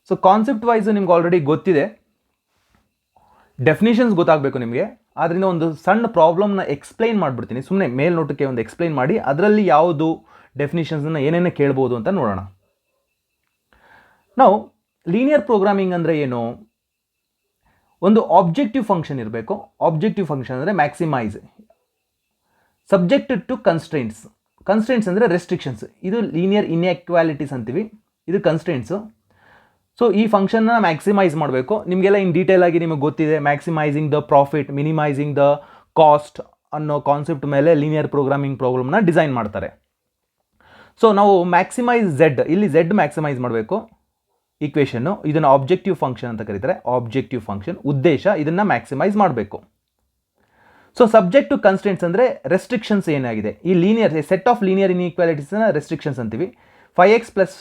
So concept wise ನಿಮ್ಗೆ already ಗೊತ್ತಿದೆ, definitions ಗೊತ್ತಾಗಬೇಕು ನಿಮಗೆ. ಆದ್ದರಿಂದ ಒಂದು ಸಣ್ಣ ಪ್ರಾಬ್ಲಮ್ನ ಎಕ್ಸ್ಪ್ಲೈನ್ ಮಾಡಿಬಿಡ್ತೀನಿ, ಸುಮ್ಮನೆ ಮೇಲ್ನೋಟಕ್ಕೆ ಒಂದು ಎಕ್ಸ್ಪ್ಲೈನ್ ಮಾಡಿ ಅದರಲ್ಲಿ ಯಾವುದು ಡೆಫಿನಿಷನ್ಸನ್ನು ಏನೇನೇ ಕೇಳ್ಬೋದು ಅಂತ ನೋಡೋಣ. ನಾವು ಲೀನಿಯರ್ ಪ್ರೋಗ್ರಾಮಿಂಗ್ ಅಂದರೆ ಏನು? ಒಂದು ಆಬ್ಜೆಕ್ಟಿವ್ ಫಂಕ್ಷನ್ ಇರಬೇಕು. ಆಬ್ಜೆಕ್ಟಿವ್ ಫಂಕ್ಷನ್ ಅಂದರೆ ಮ್ಯಾಕ್ಸಿಮೈಸ್, ಸಬ್ಜೆಕ್ಟೆಡ್ ಟು ಕನ್ಸ್ಟ್ರೈಂಟ್ಸ್. ಕನ್ಸ್ಟ್ರೈಂಟ್ಸ್ ಅಂದರೆ ರೆಸ್ಟ್ರಿಕ್ಷನ್ಸ್. ಇದು ಲೀನಿಯರ್ ಇನ್ಇಕ್ವಾಲಿಟೀಸ್ ಅಂತೀವಿ, ಇದು ಕನ್ಸ್ಟ್ರೈಂಟ್ಸು. ಸೊ ಈ ಫಂಕ್ಷನ್ನ ಮ್ಯಾಕ್ಸಿಮೈಸ್ ಮಾಡಬೇಕು. ನಿಮಗೆಲ್ಲ ಇನ್ ಡೀಟೇಲ್ ಆಗಿ ನಿಮಗೆ ಗೊತ್ತಿದೆ, maximising the profit, minimising the cost ಅನ್ನೋ ಕಾನ್ಸೆಪ್ಟ್ ಮೇಲೆ ಲೀನಿಯರ್ ಪ್ರೋಗ್ರಾಮಿಂಗ್ ಪ್ರಾಬ್ಲಮ್ನ ಡಿಸೈನ್ ಮಾಡ್ತಾರೆ. ಸೊ ನಾವು ಮ್ಯಾಕ್ಸಿಮೈಸ್ ಝೆಡ್, ಇಲ್ಲಿ ಝೆಡ್ ಮ್ಯಾಕ್ಸಿಮೈಸ್ ಮಾಡಬೇಕು ಈಕ್ವೇಷನ್ನು. ಇದನ್ನು ಆಬ್ಜೆಕ್ಟಿವ್ ಫಂಕ್ಷನ್ ಅಂತ ಕರೀತಾರೆ. ಆಬ್ಜೆಕ್ಟಿವ್ ಫಂಕ್ಷನ್ ಉದ್ದೇಶ ಇದನ್ನು ಮ್ಯಾಕ್ಸಿಮೈಸ್ ಮಾಡಬೇಕು. ಸೊ ಸಬ್ಜೆಕ್ಟ್ ಟು ಕನ್ಸ್ಟೆಂಟ್ಸ್ ಅಂದರೆ ರೆಸ್ಟ್ರಿಕ್ಷನ್ಸ್ ಏನಾಗಿದೆ, ಈ ಲೀನಿಯರ್ ಸೆಟ್ ಆಫ್ ಲೀನಿಯರ್ ಇನ್ಇಕ್ವಾಲಿಟೀಸ್ನ ರೆಸ್ಟ್ರಿಕ್ಷನ್ಸ್ ಅಂತೀವಿ. 5x +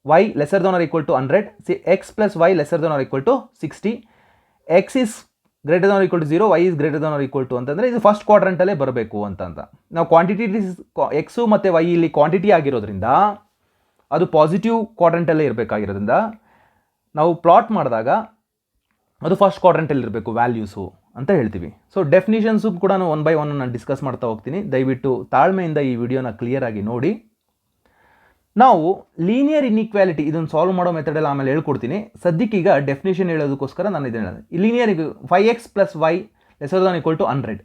y lesser than or equal to 100, x plus y lesser than or equal to 60, x is greater than or equal to 0, y is greater than or equal to ಅಂತಂದರೆ ಇದು first ಕ್ವಾಡ್ರಂಟಲ್ಲೇ ಬರಬೇಕು ಅಂತ. ನಾವು quantity x ಮತ್ತು Y ಇಲ್ಲಿ quantity ಆಗಿರೋದ್ರಿಂದ ಅದು positive ಕ್ವಾಡ್ರಂಟಲ್ಲೇ ಇರಬೇಕಾಗಿರೋದ್ರಿಂದ ನಾವು ಪ್ಲಾಟ್ ಮಾಡಿದಾಗ ಅದು ಫಸ್ಟ್ ಕ್ವಾಡ್ರಂಟಲ್ಲಿ ಇರಬೇಕು ವ್ಯಾಲ್ಯೂಸು ಅಂತ ಹೇಳ್ತೀವಿ. ಸೊ ಡೆಫಿನಿಷನ್ಸು ಕೂಡ ನಾನು 1 by 1 ನಾನು ಡಿಸ್ಕಸ್ ಮಾಡ್ತಾ ಹೋಗ್ತೀನಿ. ದಯವಿಟ್ಟು ತಾಳ್ಮೆಯಿಂದ ಈ ವಿಡಿಯೋನ ಕ್ಲಿಯರಾಗಿ ನೋಡಿ. ನಾವು ಲೀನಿಯರ್ ಇನ್ಇಕ್ವಾಲಿಟಿ ಇದನ್ನು ಸಾಲ್ವ್ ಮಾಡೋ ಮೆಥಡೆಲ್ಲ ಆಮೇಲೆ ಹೇಳ್ಕೊಡ್ತೀನಿ. ಸದ್ಯಕ್ಕೀಗ ಡೆಫಿನೇಷನ್ ಹೇಳೋದಕ್ಕೋಸ್ಕರ ನಾನು ಇದನ್ನು ಹೇಳಿದೆ. Linear 5x + y lesser than or equal to 100.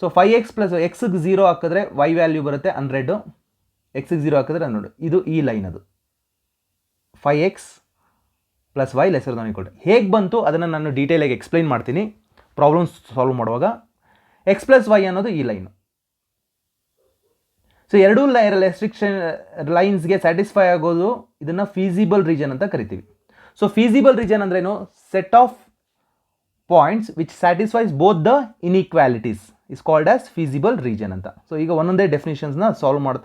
So 5x + ಎಕ್ಸ್ಗೆ 0 ಹಾಕಿದ್ರೆ y ವ್ಯಾಲ್ಯೂ ಬರುತ್ತೆ 100, ಎಕ್ಸ್ಗೆ 0 ಹಾಕಿದ್ರೆ 100. ಇದು ಈ ಲೈನ್, ಅದು 5x + y lesser than or equal to. ಹೇಗೆ ಬಂತು ಅದನ್ನು ನಾನು ಡೀಟೇಲಾಗಿ ಎಕ್ಸ್ಪ್ಲೈನ್ ಮಾಡ್ತೀನಿ ಪ್ರಾಬ್ಲಮ್ಸ್ ಸಾಲ್ವ್ ಮಾಡುವಾಗ. x + y ಅನ್ನೋದು ಈ ಲೈನು. ಸೊ ಎರಡೂ ರೆಸ್ಟ್ರಿಕ್ಷನ್ ಲೈನ್ಸ್ಗೆ ಸ್ಯಾಟಿಸ್ಫೈ ಆಗೋದು ಇದನ್ನು ಫೀಸಿಬಲ್ ರೀಜನ್ ಅಂತ ಕರಿತೀವಿ. ಸೊ ಫೀಸಿಬಲ್ ರೀಜನ್ ಅಂದ್ರೇನು? Set of points which satisfies both the inequalities is called as feasible region ಅಂತ. ಸೊ ಈಗ ಒಂದೊಂದೇ ಡೆಫಿನೇಷನ್ಸ್ನ ಸಾಲ್ವ್ ಮಾಡಿ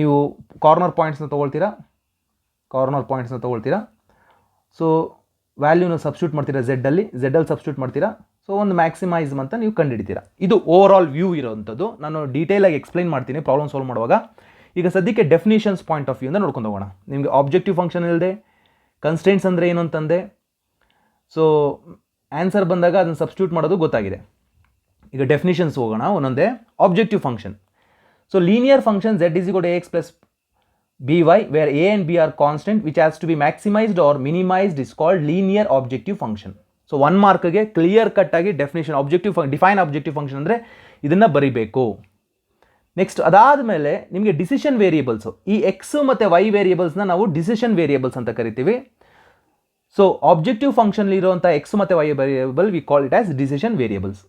ನೀವು ಕಾರ್ನರ್ ಪಾಯಿಂಟ್ಸ್ನ ತೊಗೊಳ್ತೀರಾ. ಸೊ ವ್ಯಾಲ್ಯೂನ ಸಬ್ಸ್ಟಿಟ್ಯೂಟ್ ಮಾಡ್ತೀರಾ ಝೆಡ್ಡಲ್ಲಿ ಸಬ್ಸ್ಟಿಟ್ಯೂಟ್ ಮಾಡ್ತೀರಾ. ಸೊ ಒಂದು ಮ್ಯಾಕ್ಸಿಮೈಸ್ ಅಂತ ನೀವು ಕಂಡುಹಿಡಿತೀರಾ. ಇದು ಓವರ್ ಆಲ್ ವ್ಯೂ ಇರೋವಂಥದ್ದು. ನಾನು ಡೀಟೇಲಾಗಿ ಎಕ್ಸ್ಪ್ಲೈನ್ ಮಾಡ್ತೀನಿ ಪ್ರಾಬ್ಲಮ್ ಸಾಲ್ವ್ ಮಾಡುವಾಗ. ಈಗ ಸದ್ಯಕ್ಕೆ ಡೆಫಿನೇಷನ್ಸ್ ಪಾಯಿಂಟ್ ಆಫ್ ವ್ಯೂಯಿಂದ ನೋಡ್ಕೊಂಡು ಹೋಗೋಣ. ನಿಮಗೆ ಆಬ್ಜೆಕ್ಟಿವ್ ಫಂಕ್ಷನ್ ಇಲ್ಲದೆ ಕನ್ಸ್ಟೆಂಟ್ಸ್ ಅಂದರೆ ಏನು ಅಂತಂದೆ. ಸೊ ಆನ್ಸರ್ ಬಂದಾಗ ಅದನ್ನು ಸಬ್ಸ್ಟಿಟ್ಯೂಟ್ ಮಾಡೋದು ಗೊತ್ತಾಗಿದೆ. ಈಗ ಡೆಫಿನೇಷನ್ಸ್ ಹೋಗೋಣ ಒಂದೊಂದೇ. Objective function. So linear function z = ax + by where a and b are constant which has to be maximized or minimized is called linear objective function. So 1 ಮಾರ್ಕ್ಗೆ clear cut ಆಗಿ definition define objective function ಅಂದರೆ ಇದನ್ನು ಬರೀಬೇಕು. Next ಅದಾದಮೇಲೆ ನಿಮಗೆ decision ವೇರಿಯೇಬಲ್ಸು, ಈ X ಮತ್ತು Y ವೇರಿಯೇಬಲ್ಸ್ನ ನಾವು ಡಿಸಿಷನ್ ವೇರಿಯೇಬಲ್ಸ್ ಅಂತ ಕರಿತೀವಿ. ಸೊ ಆಬ್ಜೆಕ್ಟಿವ್ ಫಂಕ್ಷನ್ಲಿ ಇರುವಂಥ ಎಕ್ಸ್ ಮತ್ತು Y variable we call it as decision variables.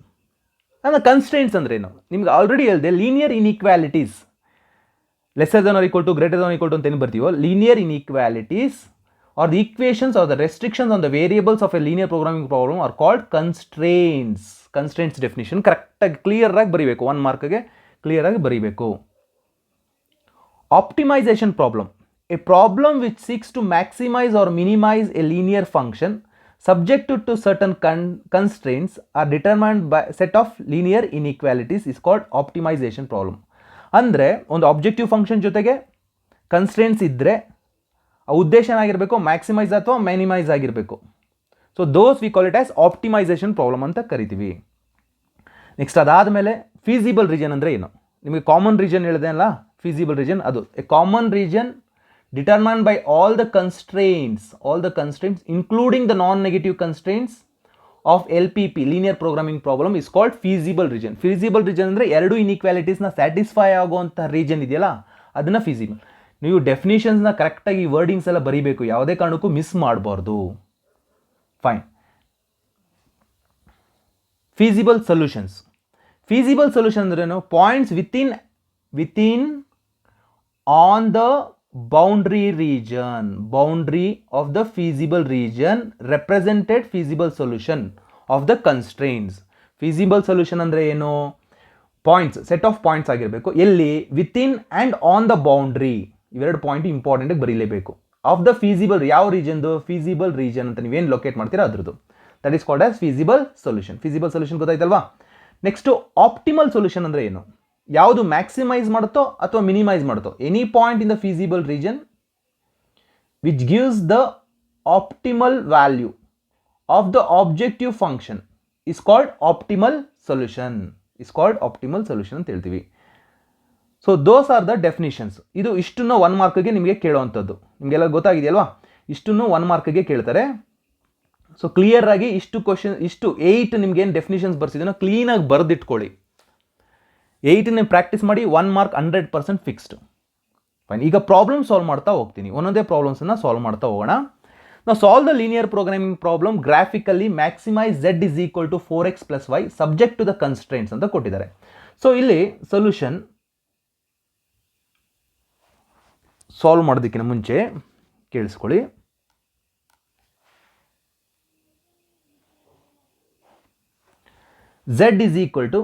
ನನ್ನ ಕನ್ಸ್ಟ್ರೈಂಟ್ಸ್ ಅಂದ್ರೇನು ನಿಮ್ಗೆ ಆಲ್ರೆಡಿ ಹೇಳಿದೆ. Linear inequalities lesser than or equal to, greater than or equal to ಅಂತ ಏನು ಬರ್ತೀವೋ, linear inequalities or the equations or the restrictions on the variables of a linear programming problem are called constraints. Constraints definition ಕರೆಕ್ಟಾಗಿ ಕ್ಲಿಯರಾಗಿ ಬರೀಬೇಕು. 1 ಮಾರ್ಕ್ಗೆ ಕ್ಲಿಯರಾಗಿ ಬರೀಬೇಕು. Optimization problem. A problem which seeks to maximize or minimize a linear function subjected to certain constraints are determined by set of linear inequalities is called optimization problem. ಅಂದರೆ ಒಂದು objective function ಜೊತೆಗೆ constraints ಇದ್ದರೆ ಆ ಉದ್ದೇಶ ಏನಾಗಿರಬೇಕು, maximise ಅಥವಾ minimise ಆಗಿರಬೇಕು. So those V call it as optimisation problem ಅಂತ ಕರಿತೀವಿ. ನೆಕ್ಸ್ಟ್ ಅದಾದಮೇಲೆ ಫೀಸಿಬಲ್ ರೀಜನ್ ಅಂದರೆ ಏನು? ನಿಮಗೆ ಕಾಮನ್ ರೀಜನ್ ಹೇಳಿದೆ ಅಲ್ಲ, ಫೀಸಿಬಲ್ ರೀಜನ್ ಅದು A common region determined by all the constraints including the non-negative constraints of LPP linear programming problem is called feasible region. Feasible region ಅಂದರೆ ಎರಡು ಇನ್ಇಕ್ವಾಲಿಟೀಸ್ನ ಸ್ಯಾಟಿಸ್ಫೈ ಆಗುವಂಥ ರೀಜನ್ ಇದೆಯಲ್ಲ ಅದನ್ನು ಫೀಸಿಬಲ್. ನೀವು ಡೆಫಿನೇಷನ್ಸ್ನ ಕರೆಕ್ಟಾಗಿ ವರ್ಡಿಂಗ್ಸ್ ಎಲ್ಲ ಬರೀಬೇಕು, ಯಾವುದೇ ಕಾರಣಕ್ಕೂ ಮಿಸ್ ಮಾಡಬಾರ್ದು. Fine. Feasible solutions. Feasible solution ಅಂದ್ರೇನು? Points within on the boundary of the feasible region represented feasible solution of the constraints. feasible solution ಅಂದ್ರೆ ಏನು? ಪಾಯಿಂಟ್ಸ್, ಸೆಟ್ ಆಫ್ ಪಾಯಿಂಟ್ಸ್ ಆಗಿರಬೇಕು. ಎಲ್ಲಿ? Within and on the boundary. ಇವೆರಡು point important ಆಗಿ ಬರೀಲೇಬೇಕು. Of the feasible, ಯಾವ ರೀಜನ್ದು? Feasible region ಅಂತ ನೀವೇನು locate ಮಾಡ್ತೀರಾ ಅದ್ರದ್ದು. That is called as feasible solution. Feasible solution ಗೊತ್ತಾಯ್ತಲ್ವಾ? ನೆಕ್ಸ್ಟು ಆಪ್ಟಿಮಲ್ ಸೊಲ್ಯೂಷನ್ ಅಂದರೆ ಏನು? ಯಾವುದು ಮ್ಯಾಕ್ಸಿಮೈಸ್ ಮಾಡುತ್ತೋ ಅಥವಾ ಮಿನಿಮೈಸ್ ಮಾಡುತ್ತೋ, any point in the feasible region which gives the optimal value of the objective function is called optimal solution. ಅಂತ ಹೇಳ್ತೀವಿ. So those are the definitions. ಇದು ಇಷ್ಟನ್ನು 1 ಮಾರ್ಕ್ಗೆ ನಿಮಗೆ ಕೇಳುವಂಥದ್ದು. ನಿಮಗೆಲ್ಲ ಗೊತ್ತಾಗಿದೆಯಲ್ವಾ, ಇಷ್ಟನ್ನು 1 ಮಾರ್ಕ್ಗೆ ಕೇಳ್ತಾರೆ. ಸೊ ಕ್ಲಿಯರ್ ಆಗಿ ಇಷ್ಟು 8 ನಿಮ್ಗೇನು ಡೆಫಿನಿಷನ್ಸ್ ಬರ್ಸಿದ್ದೀನೋ ಕ್ಲೀನಾಗಿ ಬರೆದಿಟ್ಕೊಳ್ಳಿ. 8 ನೀವು ಪ್ರಾಕ್ಟೀಸ್ ಮಾಡಿ, 1 ಮಾರ್ಕ್ 100% ಫಿಕ್ಸ್ಡ್. ಫೈನ್. ಈಗ ಪ್ರಾಬ್ಲಮ್ ಸಾಲ್ವ್ ಮಾಡ್ತಾ ಹೋಗ್ತೀನಿ. ಒಂದೊಂದೇ ಪ್ರಾಬ್ಲಮ್ಸನ್ನು ಸಾಲ್ವ್ ಮಾಡ್ತಾ ಹೋಗೋಣ. ನಾವು solve the linear programming problem graphically maximise z is equal to 4x + y subject to the constraints ಅಂತ ಕೊಟ್ಟಿದ್ದಾರೆ. ಸೊ ಇಲ್ಲಿ ಸೊಲ್ಯೂಷನ್ ಸಾಲ್ವ್ ಮಾಡೋದಕ್ಕಿಂತ ಮುಂಚೆ ಕೇಳಿಸ್ಕೊಳ್ಳಿ. z is equal to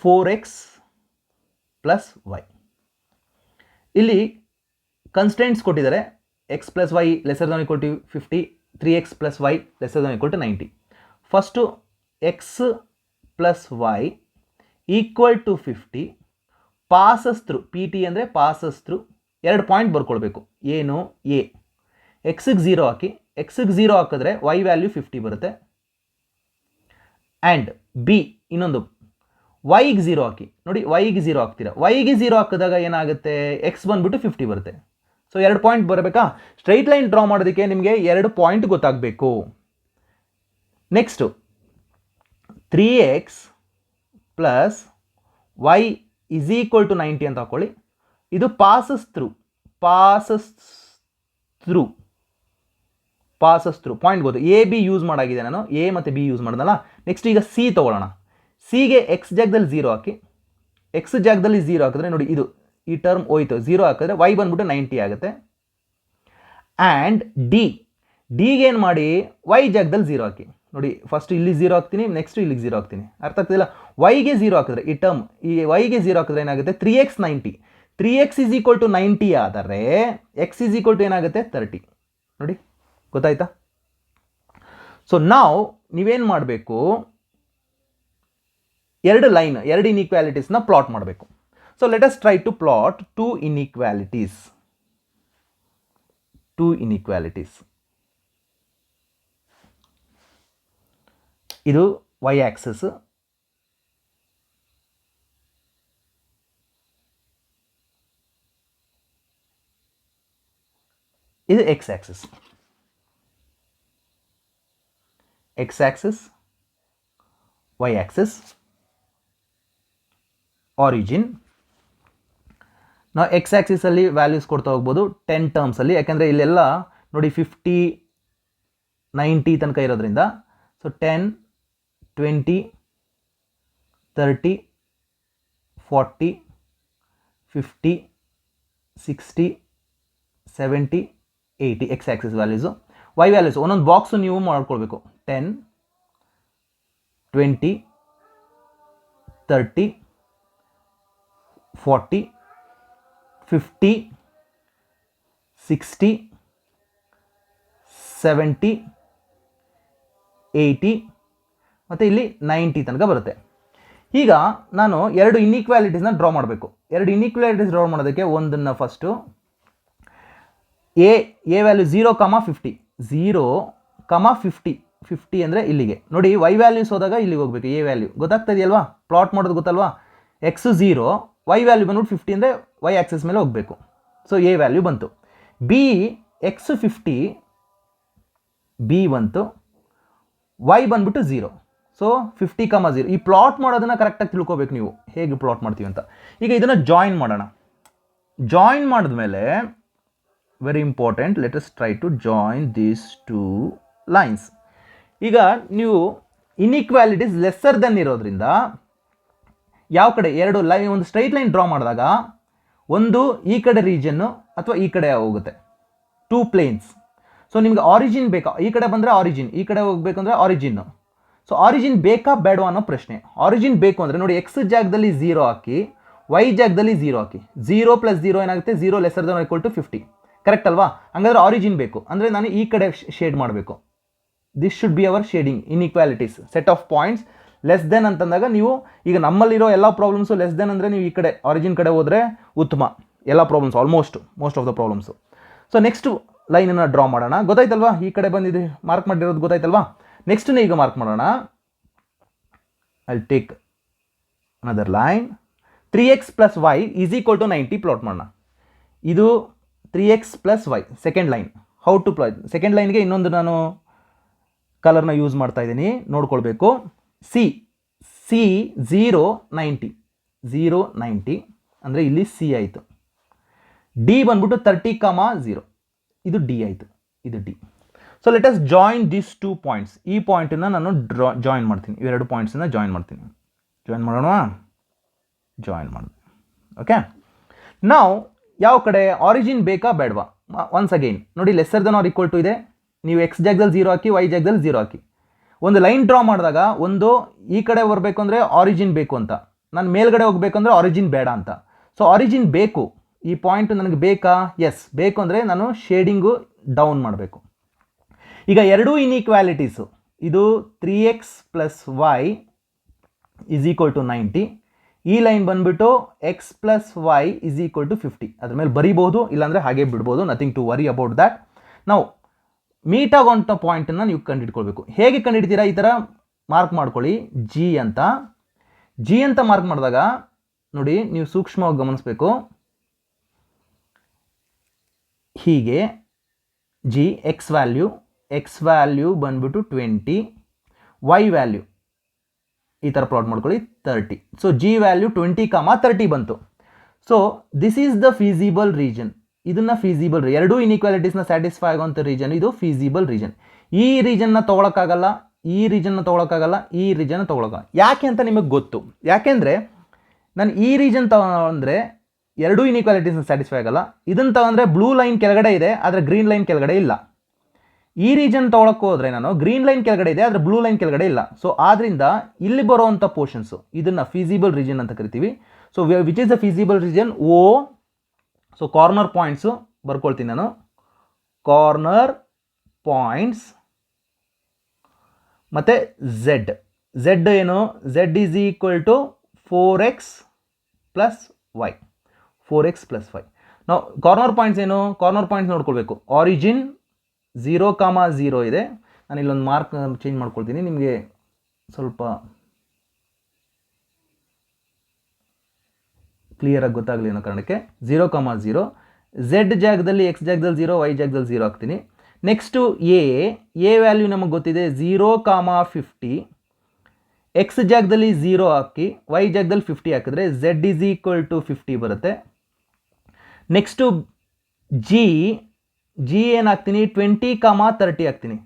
4x + y. ಇಲ್ಲಿ ಕನ್ಸ್ಟೆಂಟ್ಸ್ ಕೊಟ್ಟಿದ್ದಾರೆ. x + y ≤ 50, 3x + y ≤ 90. First x + y equal to 50 passes through, P T ಅಂದರೆ passes through, 2 point ಬರ್ಕೊಳ್ಬೇಕು. ಏನು? ಎ ಎಕ್ಸಿಗೆ 0 ಹಾಕಿ, ಎಕ್ಸಿಗೆ 0 ಹಾಕಿದ್ರೆ y ವ್ಯಾಲ್ಯೂ 50 ಬರುತ್ತೆ. ಆ್ಯಂಡ್ ಬಿ ಇನ್ನೊಂದು ವೈಗೆ 0 ಹಾಕಿ. ನೋಡಿ ವೈಗೆ 0 ಹಾಕ್ತೀರಾ, ವೈಗೆ 0 ಹಾಕಿದಾಗ ಏನಾಗುತ್ತೆ? ಎಕ್ಸ್ ಬಂದ್ಬಿಟ್ಟು 50 ಬರುತ್ತೆ. ಸೊ 2 ಪಾಯಿಂಟ್ ಬರಬೇಕಾ? ಸ್ಟ್ರೈಟ್ ಲೈನ್ ಡ್ರಾ ಮಾಡೋದಕ್ಕೆ ನಿಮಗೆ 2 ಪಾಯಿಂಟ್ ಗೊತ್ತಾಗಬೇಕು. Next 3x + y is equal to 90 ಅಂತ ಹಾಕೊಳ್ಳಿ. ಇದು ಪಾಸಸ್ ಥ್ರೂ ಪಾಯಿಂಟ್ ಗೊತ್ತು. ಎ ಬಿ ಯೂಸ್ ಮಾಡಾಗಿದೆ ನಾನು, ಎ ಮತ್ತು ಬಿ ಯೂಸ್ ಮಾಡಿದ್ನಲ್ಲ. ನೆಕ್ಸ್ಟ್ ಈಗ ಸಿ ತೊಗೊಳ್ಳೋಣ. ಸಿಗೆ ಎಕ್ಸ್ ಜಾಗದಲ್ಲಿ 0 ಹಾಕಿ, ಎಕ್ಸ್ ಜಾಗದಲ್ಲಿ 0 ಹಾಕಿದ್ರೆ ನೋಡಿ ಇದು ಈ ಟರ್ಮ್ ಹೋಯ್ತು. 0 ಹಾಕಿದ್ರೆ y ಬಂದ್ಬಿಟ್ಟು 90 ಆಗುತ್ತೆ. ಆ್ಯಂಡ್ ಡಿಗೆ ಏನು ಮಾಡಿ, y ಜಾಗದಲ್ಲಿ 0 ಹಾಕಿ. ನೋಡಿ ಫಸ್ಟ್ ಇಲ್ಲಿ 0 ಹಾಕ್ತೀನಿ, ನೆಕ್ಸ್ಟ್ ಇಲ್ಲಿಗೆ 0 ಹಾಕ್ತೀನಿ. ಅರ್ಥ ಆಗ್ತಿಲ್ಲ? ವೈಗೆ 0 ಹಾಕಿದ್ರೆ ಈ ಟರ್ಮ್, ಈ ವೈಗೆ 0 ಹಾಕಿದ್ರೆ ಏನಾಗುತ್ತೆ? 3x 90. 3x is equal to 90 ಆದರೆ x ಇಸ್ ಈಕ್ವಲ್ ಟು ಏನಾಗುತ್ತೆ? 30. ನೋಡಿ ಗೊತ್ತಾಯ್ತಾ? ಸೊ ನಾವು ನೀವೇನು ಮಾಡಬೇಕು? 2 ಲೈನ್, 2 ಇನ್ಇಕ್ವಾಲಿಟೀಸ್ನ ಪ್ಲಾಟ್ ಮಾಡಬೇಕು. So let us try to plot 2 inequalities. ಇದು y ಆಕ್ಸಿಸ್, ಇದು x axis. x axis, y axis, origin. ನಾವು ಎಕ್ಸ್ ಆಕ್ಸಿಸಲ್ಲಿ ವ್ಯಾಲ್ಯೂಸ್ ಕೊಡ್ತಾ ಹೋಗ್ಬೋದು 10 ಟರ್ಮ್ಸಲ್ಲಿ, ಯಾಕೆಂದರೆ ಇಲ್ಲೆಲ್ಲ ನೋಡಿ 50, 90 ತನಕ ಇರೋದ್ರಿಂದ. So 10, 20, 30, 40, 50, 60, 70, 80 X axis values. Y values ಒಂದೊಂದು ಬಾಕ್ಸು ನೀವು ಮಾಡ್ಕೊಳ್ಬೇಕು. 10, 20, 30, 40, 50, 60, 70, 80 ಮತ್ತು ಇಲ್ಲಿ 90 ತನಕ ಬರುತ್ತೆ. ಈಗ ನಾನು 2 ಇನ್ಇಕ್ವಾಲಿಟೀಸ್ನ ಡ್ರಾ ಮಾಡಬೇಕು. 2 ಇನ್ಇಕ್ವಾಲಿಟೀಸ್ ಡ್ರಾ ಮಾಡೋದಕ್ಕೆ ಒಂದನ್ನು ಫಸ್ಟು ಎ ವ್ಯಾಲ್ಯೂ 0,50, 0,50, 50 ಅಂದರೆ ಇಲ್ಲಿಗೆ ನೋಡಿ. ವೈ ವ್ಯಾಲ್ಯೂಸ್ ಹೋದಾಗ ಇಲ್ಲಿಗೆ ಹೋಗಬೇಕು. ಎ ವ್ಯಾಲ್ಯೂ ಗೊತ್ತಾಗ್ತಾ ಇದೆಯಲ್ವಾ? ಪ್ಲಾಟ್ ಮಾಡೋದು ಗೊತ್ತಲ್ವಾ? ಎಕ್ಸ್ 0, ವೈ ವ್ಯಾಲ್ಯೂ ಬಂದ್ಬಿಟ್ಟು 50 ಅಂದರೆ ವೈ ಆಕ್ಸಿಸ್ ಮೇಲೆ ಹೋಗಬೇಕು. ಸೊ ಎ ವ್ಯಾಲ್ಯೂ ಬಂತು. ಬಿ ಎಕ್ಸ್ 50, ಬಿ ಬಂತು. ವೈ ಬಂದ್ಬಿಟ್ಟು 0. ಸೊ 50,0. ಈ ಪ್ಲಾಟ್ ಮಾಡೋದನ್ನು ಕರೆಕ್ಟಾಗಿ ತಿಳ್ಕೊಬೇಕು ನೀವು, ಹೇಗೆ ಪ್ಲಾಟ್ ಮಾಡ್ತೀವಿ ಅಂತ. ಈಗ ಇದನ್ನು ಜಾಯಿನ್ ಮಾಡೋಣ. ಜಾಯಿನ್ ಮಾಡಿದ್ಮೇಲೆ very important, let us try to join these 2 lines. ಈಗ ನೀವು ಇನ್ಇಕ್ವಾಲಿಟೀಸ್ ಲೆಸ್ಸರ್ ದೆನ್ ಇರೋದ್ರಿಂದ ಯಾವ ಕಡೆ 2 ಲೈನ್, ಒಂದು ಸ್ಟ್ರೈಟ್ ಲೈನ್ ಡ್ರಾ ಮಾಡಿದಾಗ ಒಂದು ಈ ಕಡೆ ರೀಜನ್ನು ಅಥವಾ ಈ ಕಡೆ ಹೋಗುತ್ತೆ. 2 ಪ್ಲೇನ್ಸ್. ಸೊ ನಿಮ್ಗೆ ಆರಿಜಿನ್ ಬೇಕಾ? ಈ ಕಡೆ ಬಂದರೆ ಆರಿಜಿನ್, ಈ ಕಡೆ ಹೋಗ್ಬೇಕಂದ್ರೆ ಆರಿಜಿನ್ನು. ಸೊ ಆರಿಜಿನ್ ಬೇಕಾ ಬೇಡವಾ ಅನ್ನೋ ಪ್ರಶ್ನೆ. ಆರಿಜಿನ್ ಬೇಕು ಅಂದರೆ ನೋಡಿ, ಎಕ್ಸ್ ಜಾಗದಲ್ಲಿ 0 ಹಾಕಿ, ವೈ ಜಾಗದಲ್ಲಿ 0 ಹಾಕಿ. 0 + 0 ಏನಾಗುತ್ತೆ? 0 ≤ 50. ಕರೆಕ್ಟ್ ಅಲ್ವಾ? ಹಂಗಾದ್ರೆ ಆರಿಜಿನ್ ಬೇಕು ಅಂದರೆ ನಾನು ಈ ಕಡೆ ಶೇಡ್ ಮಾಡಬೇಕು. This should be our shading inequalities. Set of points less than ಅಂತಂದಾಗ ನೀವು, ಈಗ ನಮ್ಮಲ್ಲಿರೋ ಎಲ್ಲ ಪ್ರಾಬ್ಲಮ್ಸು ಲೆಸ್ ದೆನ್ ಅಂದರೆ ನೀವು ಈ ಕಡೆ ಆರಿಜಿನ್ ಕಡೆ ಹೋದರೆ ಉತ್ತಮ. ಎಲ್ಲ problems most of the problems. So next ಲೈನನ್ನು ಡ್ರಾ ಮಾಡೋಣ. ಗೊತ್ತಾಯ್ತಲ್ವಾ, ಈ ಕಡೆ ಬಂದಿದೆ ಮಾರ್ಕ್ ಮಾಡಿರೋದು ಗೊತ್ತಾಯ್ತಲ್ವಾ. ನೆಕ್ಸ್ಟ್ನೇ ಈಗ ಮಾರ್ಕ್ ಮಾಡೋಣ. I take another line. 3x + y = 90 plot ಮಾಡೋಣ. ಇದು 3x + y second line. How to plot second ಲೈನ್ಗೆ ಇನ್ನೊಂದು ನಾನು ಕಲರ್ನ ಯೂಸ್ ಮಾಡ್ತಾ ಇದ್ದೀನಿ, ನೋಡ್ಕೊಳ್ಬೇಕು. ಸಿ 0 90 0 90 ಅಂದರೆ ಇಲ್ಲಿ ಸಿ ಆಯಿತು. ಡಿ ಬಂದ್ಬಿಟ್ಟು 30, 0 ಇದು ಡಿ ಆಯಿತು, ಇದು D. So let us join this 2 points. ಈ ಪಾಯಿಂಟನ್ನು ನಾನು ಜಾಯಿನ್ ಮಾಡ್ತೀನಿ, ಇವೆರಡು ಪಾಯಿಂಟ್ಸನ್ನು ಜಾಯಿನ್ ಮಾಡ್ತೀನಿ. ಜಾಯಿನ್ ಮಾಡೋಣ, ಜಾಯಿನ್ ಮಾಡೋಣ. ಓಕೆ, ನಾವು ಯಾವ ಕಡೆ ಆರಿಜಿನ್ ಬೇಕಾ ಬೇಡವಾ? ಒನ್ಸ್ ಅಗೈನ್ ನೋಡಿ, <= ಇದೆ. ನೀವು x ಜಾಗದಲ್ಲಿ 0 ಹಾಕಿ, y ಜಾಗದಲ್ಲಿ 0 ಹಾಕಿ. ಒಂದು ಲೈನ್ ಡ್ರಾ ಮಾಡಿದಾಗ ಒಂದು ಈ ಕಡೆ ಬರಬೇಕು ಅಂದರೆ ಆರಿಜಿನ್ ಬೇಕು ಅಂತ, ನಾನು ಮೇಲ್ಗಡೆ ಹೋಗಬೇಕು ಅಂದರೆ ಆರಿಜಿನ್ ಬೇಡ ಅಂತ. ಸೊ ಆರಿಜಿನ್ ಬೇಕು, ಈ ಪಾಯಿಂಟ್ ನನಗೆ ಬೇಕಾ? ಎಸ್ ಬೇಕು. ಅಂದರೆ ನಾನು ಶೇಡಿಂಗು ಡೌನ್ ಮಾಡಬೇಕು. ಈಗ ಎರಡೂ ಇನ್ಇಕ್ವಾಲಿಟೀಸು, ಇದು 3x + y = 90. ಈ ಲೈನ್ ಬಂದ್ಬಿಟ್ಟು x + y = 50. ಅದ್ರ ಮೇಲೆ ಬರಿಬೋದು, ಇಲ್ಲಾಂದರೆ ಹಾಗೆ ಬಿಡ್ಬೋದು. Nothing to worry about that. ನಾವು ಮೀಟ್ ಆಗೋಂಥ ಪಾಯಿಂಟನ್ನು ನೀವು ಕಂಡುಹಿಡ್ಕೊಳ್ಬೇಕು. ಹೇಗೆ ಕಂಡುಹಿಡ್ತೀರಾ? ಈ ಥರ ಮಾರ್ಕ್ ಮಾಡ್ಕೊಳ್ಳಿ, ಜಿ ಅಂತ. ಜಿ ಅಂತ ಮಾರ್ಕ್ ಮಾಡಿದಾಗ ನೋಡಿ, ನೀವು ಸೂಕ್ಷ್ಮವಾಗಿ ಗಮನಿಸಬೇಕು. ಹೀಗೆ ಜಿ ಎಕ್ಸ್ ವ್ಯಾಲ್ಯೂ ಬಂದ್ಬಿಟ್ಟು 20, y ವ್ಯಾಲ್ಯೂ ಈ ಥರ ಪ್ಲಾಟ್ ಮಾಡ್ಕೊಳ್ಳಿ 30. ಸೊ ಜಿ ವ್ಯಾಲ್ಯೂ 20, 30 ಬಂತು. So this is the feasible region. ಇದನ್ನು ಫೀಸಿಬಲ್ ಎರಡೂ ಇನ್ಇಕ್ವಾಲಿಟೀಸ್ನ ಸ್ಯಾಟಿಸ್ಫೈ ಆಗೋಂಥ ರೀಜನ್ ಇದು ಫೀಸಿಬಲ್ ರೀಜನ್. ಈ ರೀಜನ್ನ ತೊಗೊಳಕ್ಕಾಗಲ್ಲ, ಈ ರೀಜನ್ನ ತೊಗೊಳಕ್ಕಾಗಲ್ಲ, ಈ ರೀಜನ್ನ ತೊಗೊಳಕ್ಕಾಗಲ್ಲ. ಯಾಕೆ ಅಂತ ನಿಮಗೆ ಗೊತ್ತು. ಯಾಕೆಂದರೆ ನಾನು ಈ ರೀಜನ್ ತಗೊಂಡ್ರೆ ಎರಡೂ ಇನ್ಇಕ್ವಾಲಿಟೀಸ್ನ ಸ್ಯಾಟಿಸ್ಫೈ ಆಗಲ್ಲ. ಇದನ್ನು ತಗೊಂಡ್ರೆ ಬ್ಲೂ ಲೈನ್ ಕೆಳಗಡೆ ಇದೆ, ಆದರೆ ಗ್ರೀನ್ ಲೈನ್ ಕೆಳಗಡೆ ಇಲ್ಲ. ಈ ರೀಜನ್ ತೊಗೊಳಕ್ಕೆ ಹೋದರೆ ನಾನು ಗ್ರೀನ್ ಲೈನ್ ಕೆಳಗಡೆ ಇದೆ, ಆದರೆ ಬ್ಲೂ ಲೈನ್ ಕೆಳಗಡೆ ಇಲ್ಲ. ಸೊ ಆದ್ದರಿಂದ ಇಲ್ಲಿ ಬರುವಂಥ ಪೋರ್ಷನ್ಸು ಇದನ್ನು ಫೀಸಿಬಲ್ ರೀಜನ್ ಅಂತ ಕರಿತೀವಿ. So which is the feasible region? O. So corner points ಬರ್ಕೊಳ್ತೀನಿ ನಾನು. ಕಾರ್ನರ್ ಪಾಯಿಂಟ್ಸ್ ಮತ್ತು ಝೆಡ್ ಏನು? Z = 4x + y. 4x + y. ನಾವು ಕಾರ್ನರ್ ಪಾಯಿಂಟ್ಸ್ ಏನು? ಕಾರ್ನರ್ ಪಾಯಿಂಟ್ಸ್ ನೋಡ್ಕೊಳ್ಬೇಕು. ಆರಿಜಿನ್ 0, 0 ಇದೆ. ನಾನು ಇಲ್ಲೊಂದು ಮಾರ್ಕ್ ಚೇಂಜ್ ಮಾಡ್ಕೊಳ್ತೀನಿ, ನಿಮಗೆ ಸ್ವಲ್ಪ ಕ್ಲಿಯರಾಗಿ ಗೊತ್ತಾಗಲಿ ಅನ್ನೋ ಕಾರಣಕ್ಕೆ. 0, 0 Z ಜಾಗದಲ್ಲಿ, x ಜಾಗದಲ್ಲಿ 0, y ಜಾಗದಲ್ಲಿ 0 ಹಾಕ್ತೀನಿ. ನೆಕ್ಸ್ಟು ಎ ವ್ಯಾಲ್ಯೂ ನಮಗೆ ಗೊತ್ತಿದೆ 0, 50. x ಜಾಗದಲ್ಲಿ 0 ಹಾಕಿ, y ಜಾಗದಲ್ಲಿ 50 ಹಾಕಿದ್ರೆ Z = 50 ಬರುತ್ತೆ. ನೆಕ್ಸ್ಟು ಜಿ ಏನು ಹಾಕ್ತೀನಿ? 20, 30 ಹಾಕ್ತೀನಿ.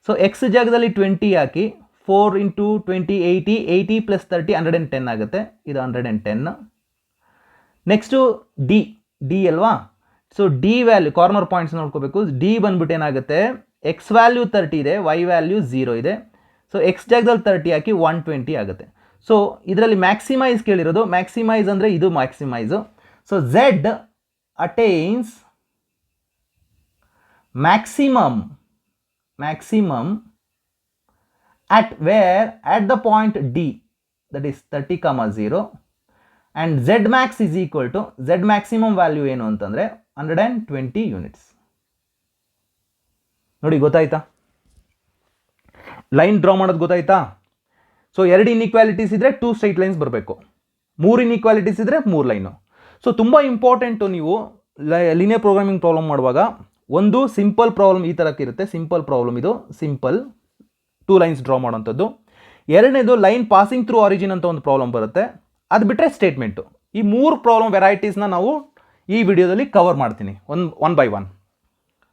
ಸೊ ಎಕ್ಸ್ ಜಾಗದಲ್ಲಿ 20 ಹಾಕಿ, 4 × 20 80, 80 + 30 110 ಆಗುತ್ತೆ. ಇದು 110. ನೆಕ್ಸ್ಟು ಡಿ ಅಲ್ವಾ? So D value corner points ನೋಡ್ಕೋಬೇಕು. ಡಿ ಬಂದ್ಬಿಟ್ಟು ಏನಾಗುತ್ತೆ? ಎಕ್ಸ್ ವ್ಯಾಲ್ಯೂ 30 ಇದೆ, ವೈ ವ್ಯಾಲ್ಯೂ 0 ಇದೆ. ಸೊ ಎಕ್ಸ್ ಜಾಗದಲ್ಲಿ 30 ಹಾಕಿ 120 ಆಗುತ್ತೆ. ಸೊ ಇದರಲ್ಲಿ ಮ್ಯಾಕ್ಸಿಮೈಸ್ ಕೇಳಿರೋದು. ಮ್ಯಾಕ್ಸಿಮೈಸ್ ಅಂದರೆ ಇದು maximise. So Z attains maximum at where? At the point D, that is 30, 0, and Z max = Z maximum value ಏನು ಅಂತಂದರೆ 120 ಯೂನಿಟ್ಸ್. ನೋಡಿ, ಗೊತ್ತಾಯ್ತಾ? ಲೈನ್ ಡ್ರಾ ಮಾಡೋದು ಗೊತ್ತಾಯ್ತಾ? ಸೊ 2 ಇನ್ಇಕ್ವಾಲಿಟೀಸ್ ಇದ್ದರೆ 2 ಸ್ಟ್ರೈಟ್ ಲೈನ್ಸ್ ಬರಬೇಕು. 3 ಇನ್ಇಕ್ವಾಲಿಟೀಸ್ ಇದ್ದರೆ 3 ಲೈನು. ಸೊ ತುಂಬ ಇಂಪಾರ್ಟೆಂಟು. ನೀವು ಲೀನಿಯರ್ ಪ್ರೋಗ್ರಾಮಿಂಗ್ ಪ್ರಾಬ್ಲಮ್ ಮಾಡುವಾಗ ಒಂದು ಸಿಂಪಲ್ ಪ್ರಾಬ್ಲಮ್ ಈ ಥರಕ್ಕೆ ಇರುತ್ತೆ. ಸಿಂಪಲ್ ಪ್ರಾಬ್ಲಮ್ ಇದು, ಸಿಂಪಲ್ 2 ಲೈನ್ಸ್ ಡ್ರಾ ಮಾಡೋಂಥದ್ದು. ಎರಡನೇದು ಲೈನ್ ಪಾಸಿಂಗ್ ಥ್ರೂ ಆರಿಜಿನ್ ಅಂತ ಒಂದು ಪ್ರಾಬ್ಲಮ್ ಬರುತ್ತೆ. ಅದು ಬಿಟ್ಟರೆ ಸ್ಟೇಟ್ಮೆಂಟು. ಈ 3 ಪ್ರಾಬ್ಲಮ್ ವೆರೈಟೀಸ್ನ ನಾವು ಈ ವಿಡಿಯೋದಲ್ಲಿ ಕವರ್ ಮಾಡ್ತೀನಿ, ಒನ್ ಬೈ ಒನ್.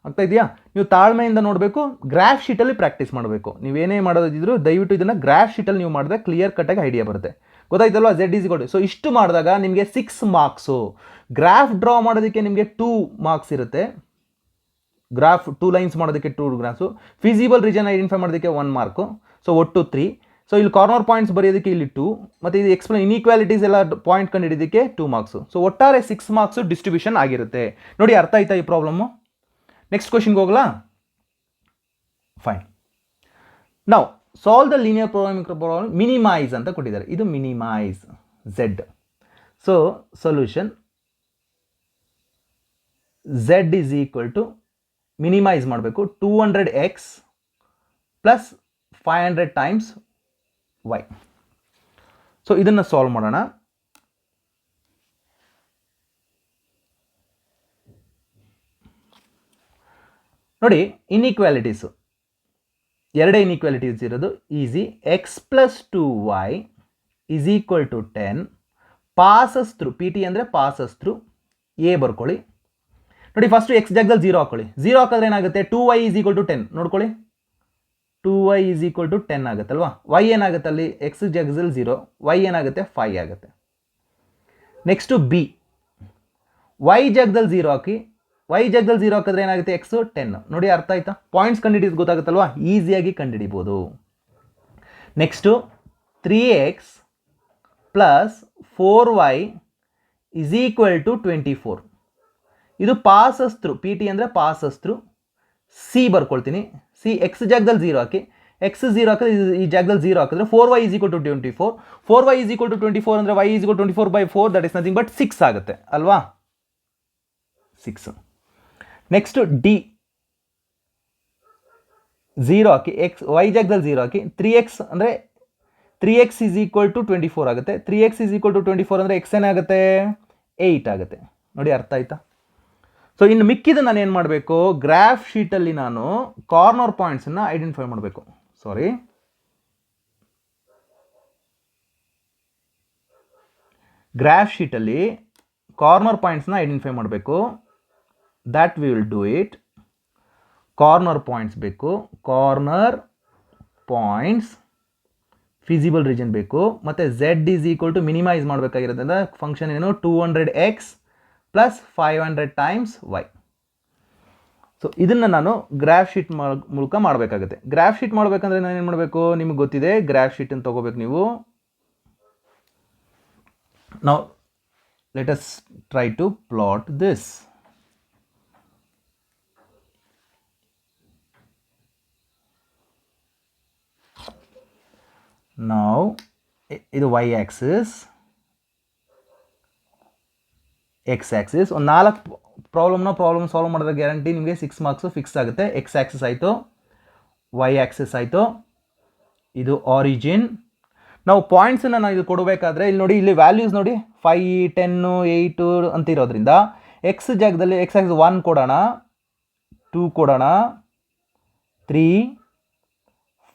ಆಗ್ತಾ ಇದೆಯಾ? ನೀವು ತಾಳ್ಮೆಯಿಂದ ನೋಡಬೇಕು, ಗ್ರಾಫ್ ಶೀಟಲ್ಲಿ ಪ್ರಾಕ್ಟೀಸ್ ಮಾಡಬೇಕು. ನೀವೇನೇ ಮಾಡೋದಿದ್ರು ದಯವಿಟ್ಟು ಇದನ್ನು ಗ್ರಾಫ್ ಶೀಟಲ್ಲಿ ನೀವು ಮಾಡಿದ್ರೆ ಕ್ಲಿಯರ್ ಕಟ್ಟಾಗಿ ಐಡಿಯಾ ಬರುತ್ತೆ. ಗೊತ್ತಾಯ್ತಲ್ವಾ? Z = ಸೊ ಇಷ್ಟು ಮಾಡಿದಾಗ ನಿಮಗೆ 6 ಮಾರ್ಕ್ಸು. ಗ್ರಾಫ್ ಡ್ರಾ ಮಾಡೋದಕ್ಕೆ ನಿಮಗೆ 2 ಮಾರ್ಕ್ಸ್ ಇರುತ್ತೆ. ಗ್ರಾಫ್ 2 ಲೈನ್ಸ್ ಮಾಡೋದಕ್ಕೆ 2 ಗ್ರಾಫ್ಸು. ಫೀಸಿಬಲ್ ರೀಜನ್ ಐಡೆಂಟಿಫೈ ಮಾಡೋದಕ್ಕೆ 1 ಮಾರ್ಕು. ಸೊ ಒಟ್ಟು 3. ಸೊ ಇಲ್ಲಿ ಕಾರ್ನರ್ ಪಾಯಿಂಟ್ಸ್ ಬರೆಯೋದಕ್ಕೆ ಇಲ್ಲಿ 2, ಮತ್ತು ಇದು ಇನ್ಇಕ್ವಾಲಿಟೀಸ್ ಎಲ್ಲ ಪಾಯಿಂಟ್ ಕಂಡು ಹಿಡಿಯೋದಕ್ಕೆ 2 ಮಾರ್ಕ್ಸು. ಸೊ ಒಟ್ಟಾರೆ 6 ಮಾರ್ಕ್ಸು ಡಿಸ್ಟ್ರಿಬ್ಯೂಷನ್ ಆಗಿರುತ್ತೆ. ನೋಡಿ, ಅರ್ಥ ಆಯ್ತಾ ಈ ಪ್ರಾಬ್ಲಮ್ಮು? ನೆಕ್ಸ್ಟ್ ಕ್ವಶನ್ಗೆ ಹೋಗಲಾ? ಫೈನ್. ನಾವು solve the linear programming problem. Minimize ಅಂತ ಕೊಟ್ಟಿದ್ದಾರೆ. ಇದು minimize Z. So solution Z is equal to minimize ಮಾಡಬೇಕು 200x plus 500 times y. So ಇದನ್ನು ಸಾಲ್ವ್ ಮಾಡೋಣ. ನೋಡಿ, ಇನ್ಇಕ್ವಾಲಿಟೀಸು ಎರಡೇ ಇನ್ಇಕ್ವಾಲಿಟೀಸ್ ಇರೋದು easy. X plus 2y is equal to 10 passes through, P T ಅಂದರೆ ಪಾಸಸ್ ಥ್ರೂ ಎ ಬರ್ಕೊಳ್ಳಿ. ನೋಡಿ, first X ಜಾಗದಲ್ಲಿ 0 ಹಾಕೊಳ್ಳಿ. 0 ಹಾಕಿದ್ರೆ ಏನಾಗುತ್ತೆ, 2y ಈಸ್ ಈಕ್ವಲ್ ಟು 10 ನೋಡ್ಕೊಳ್ಳಿ. 2y ಈಸ್ ಈಕ್ವಲ್ ಟು 10 ಆಗುತ್ತಲ್ವಾ. y ಏನಾಗುತ್ತೆ ಅಲ್ಲಿ, ಎಕ್ಸ್ ಜಾಗದಲ್ಲಿ 0, y ಏನಾಗುತ್ತೆ 5 ಆಗುತ್ತೆ. ನೆಕ್ಸ್ಟು ಬಿ, y ಜಾಗದಲ್ಲಿ 0 ಹಾಕಿ, y ಜಾಗದಲ್ಲಿ 0 ಹಾಕಿದ್ರೆ ಏನಾಗುತ್ತೆ, ಎಕ್ಸು 10. ನೋಡಿ, ಅರ್ಥ ಆಯ್ತಾ? ಪಾಯಿಂಟ್ಸ್ ಕಂಡುಹಿಡಿದು ಗೊತ್ತಾಗುತ್ತಲ್ವಾ, ಈಸಿಯಾಗಿ ಕಂಡುಹಿಡಿಬೋದು. Next 3x plus 4y is equal to 24. ಇದು ಪಾಸಸ್ ಥ್ರೂ, ಪಿ ಟಿ ಅಂದರೆ ಪಾಸಸ್ ಥ್ರೂ. ಸಿ ಬರ್ಕೊಳ್ತೀನಿ. ಸಿ ಎಕ್ಸ್ ಜಾಗದಲ್ಲಿ 0 ಹಾಕಿ, ಎಕ್ಸ್ 0 ಹಾಕಿದ್ರೆ ಈ ಜಾಗದಲ್ಲಿ 0 ಹಾಕಿದ್ರೆ 4y is equal to 24. 4y is equal to 24 ಅಂದರೆ y is equal 24/4, that is nothing but 6 ಆಗುತ್ತೆ ಅಲ್ವಾ, 6. ನೆಕ್ಸ್ಟು ಡಿ, 0 ಹಾಕಿ, ಎಕ್ಸ್ y ಜಾಗದಲ್ಲಿ 0 ಹಾಕಿ, 3x ಅಂದರೆ 3x ಈಸ್ ಈಕ್ವಲ್ ಟು 24 ಆಗುತ್ತೆ. 3x ಈಸ್ ಈಕ್ವಲ್ ಟು 24 ಅಂದರೆ ಎಕ್ಸ್ ಏನಾಗುತ್ತೆ, 8 ಆಗುತ್ತೆ. ನೋಡಿ, ಅರ್ಥ ಆಯ್ತಾ? ಸೊ ಇನ್ನು ಮಿಕ್ಕಿದ ನಾನು ಏನು ಮಾಡಬೇಕು, ಗ್ರಾಫ್ ಶೀಟಲ್ಲಿ ನಾನು ಕಾರ್ನರ್ ಪಾಯಿಂಟ್ಸನ್ನು ಐಡೆಂಟಿಫೈ ಮಾಡಬೇಕು. ಗ್ರಾಫ್ ಶೀಟಲ್ಲಿ ಕಾರ್ನರ್ ಪಾಯಿಂಟ್ಸ್ನ ಐಡೆಂಟಿಫೈ ಮಾಡಬೇಕು. That we will do it. Corner points ಬೇಕು, ಕಾರ್ನರ್ ಪಾಯಿಂಟ್ಸ್, ಫಿಸಿಬಲ್ ರೀಜನ್ ಬೇಕು, ಮತ್ತು z is equal to minimise ಮಾಡಬೇಕಾಗಿರೋದ್ರಿಂದ ಫಂಕ್ಷನ್ ಏನು, 200x plus 500 times y. So ಇದನ್ನು ನಾನು ಗ್ರಾಫ್ ಶೀಟ್ ಮೂಲಕ ಮಾಡಬೇಕಾಗುತ್ತೆ. ಗ್ರಾಫ್ ಶೀಟ್ ಮಾಡಬೇಕಂದ್ರೆ ನಾನು ಏನು ಮಾಡಬೇಕು, ನಿಮಗೆ ಗೊತ್ತಿದೆ, ಗ್ರಾಫ್ ಶೀಟನ್ನು ತೊಗೋಬೇಕು ನೀವು. ನಾವು let us try to plot this. ನಾವು ಇದು y ಆಕ್ಸಿಸ್, ಎಕ್ಸ್ ಆಕ್ಸಿಸ್. ಒಂದು 4 ಪ್ರಾಬ್ಲಮ್ ಸಾಲ್ವ್ ಮಾಡಿದ್ರೆ ಗ್ಯಾರಂಟಿ ನಿಮಗೆ 6 ಮಾರ್ಕ್ಸು ಫಿಕ್ಸ್ ಆಗುತ್ತೆ. ಎಕ್ಸ್ ಆಕ್ಸಿಸ್ ಆಯಿತು, y ಆಕ್ಸಿಸ್ ಆಯಿತು, ಇದು ಆರಿಜಿನ್. ನಾವು ಪಾಯಿಂಟ್ಸನ್ನು ನಾವು ಇದು ಕೊಡಬೇಕಾದ್ರೆ ಇಲ್ಲಿ ನೋಡಿ, ಇಲ್ಲಿ ವ್ಯಾಲ್ಯೂಸ್ ನೋಡಿ 5, 10, 8 ಅಂತ ಇರೋದ್ರಿಂದ ಎಕ್ಸ್ ಜಾಗದಲ್ಲಿ ಎಕ್ಸ್ ಆಕ್ಸಿಸ್ 1 ಕೊಡೋಣ, 2 ಕೊಡೋಣ, 3,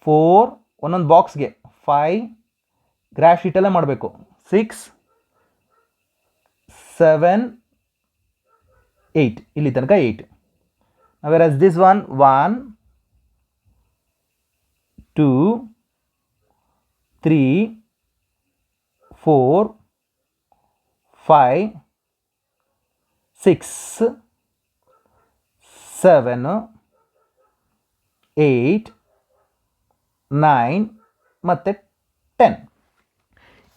4, ಒಂದೊಂದು ಬಾಕ್ಸ್ಗೆ 5, ಗ್ರಾಫ್ ಶೀಟಲ್ಲೇ ಮಾಡಬೇಕು, 6, 7, 8, ಇಲ್ಲಿ ತನಕ 8. whereas this one 1, 2, 3, 4, 5, 6, 7, 8, 9 ಮತ್ತು 10.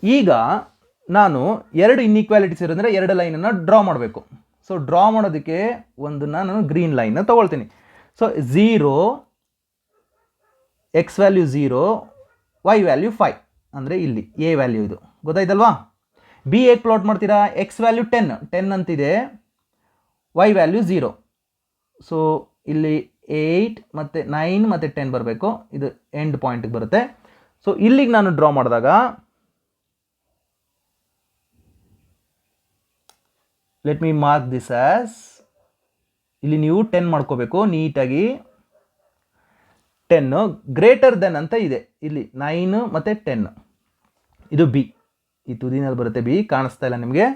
ಈಗ ನಾನು 2 ಇನ್ಇಕ್ವಾಲಿಟೀಸ್ ಇರೋದ್ರೆ 2 ಲೈನನ್ನು ಡ್ರಾ ಮಾಡಬೇಕು. ಸೊ ಡ್ರಾ ಮಾಡೋದಕ್ಕೆ ಒಂದನ್ನು ನಾನು ಗ್ರೀನ್ ಲೈನ್ನ ತೊಗೊಳ್ತೀನಿ. So 0, X value 0, y value 5 ಅಂದರೆ ಇಲ್ಲಿ ಎ ವ್ಯಾಲ್ಯೂ ಇದು ಗೊತ್ತಾಯ್ತಲ್ವಾ. ಬಿ ಹೇಗೆ ಪ್ಲಾಟ್ ಮಾಡ್ತೀರಾ, ಎಕ್ಸ್ ವ್ಯಾಲ್ಯೂ 10 ಅಂತಿದೆ, y ವ್ಯಾಲ್ಯೂ 0. ಸೊ ಇಲ್ಲಿ 8 ಮತ್ತು 9 ಮತ್ತು 10 ಬರಬೇಕು, ಇದು ಎಂಡ್ ಪಾಯಿಂಟಿಗೆ ಬರುತ್ತೆ. ಸೊ ಇಲ್ಲಿಗೆ ನಾನು ಡ್ರಾ ಮಾಡಿದಾಗ let me mark this as, ಇಲ್ಲಿ ನೀವು 10 ಮಾಡ್ಕೋಬೇಕು ನೀಟಾಗಿ. 10 ಗ್ರೇಟರ್ ದೆನ್ ಅಂತ ಇದೆ, ಇಲ್ಲಿ 9 ಮತ್ತು 10, ಇದು ಬಿ, ಈ ತುದಿನಲ್ಲಿ ಬರುತ್ತೆ ಬಿ, ಕಾಣಿಸ್ತಾ ಇಲ್ಲ ನಿಮಗೆ,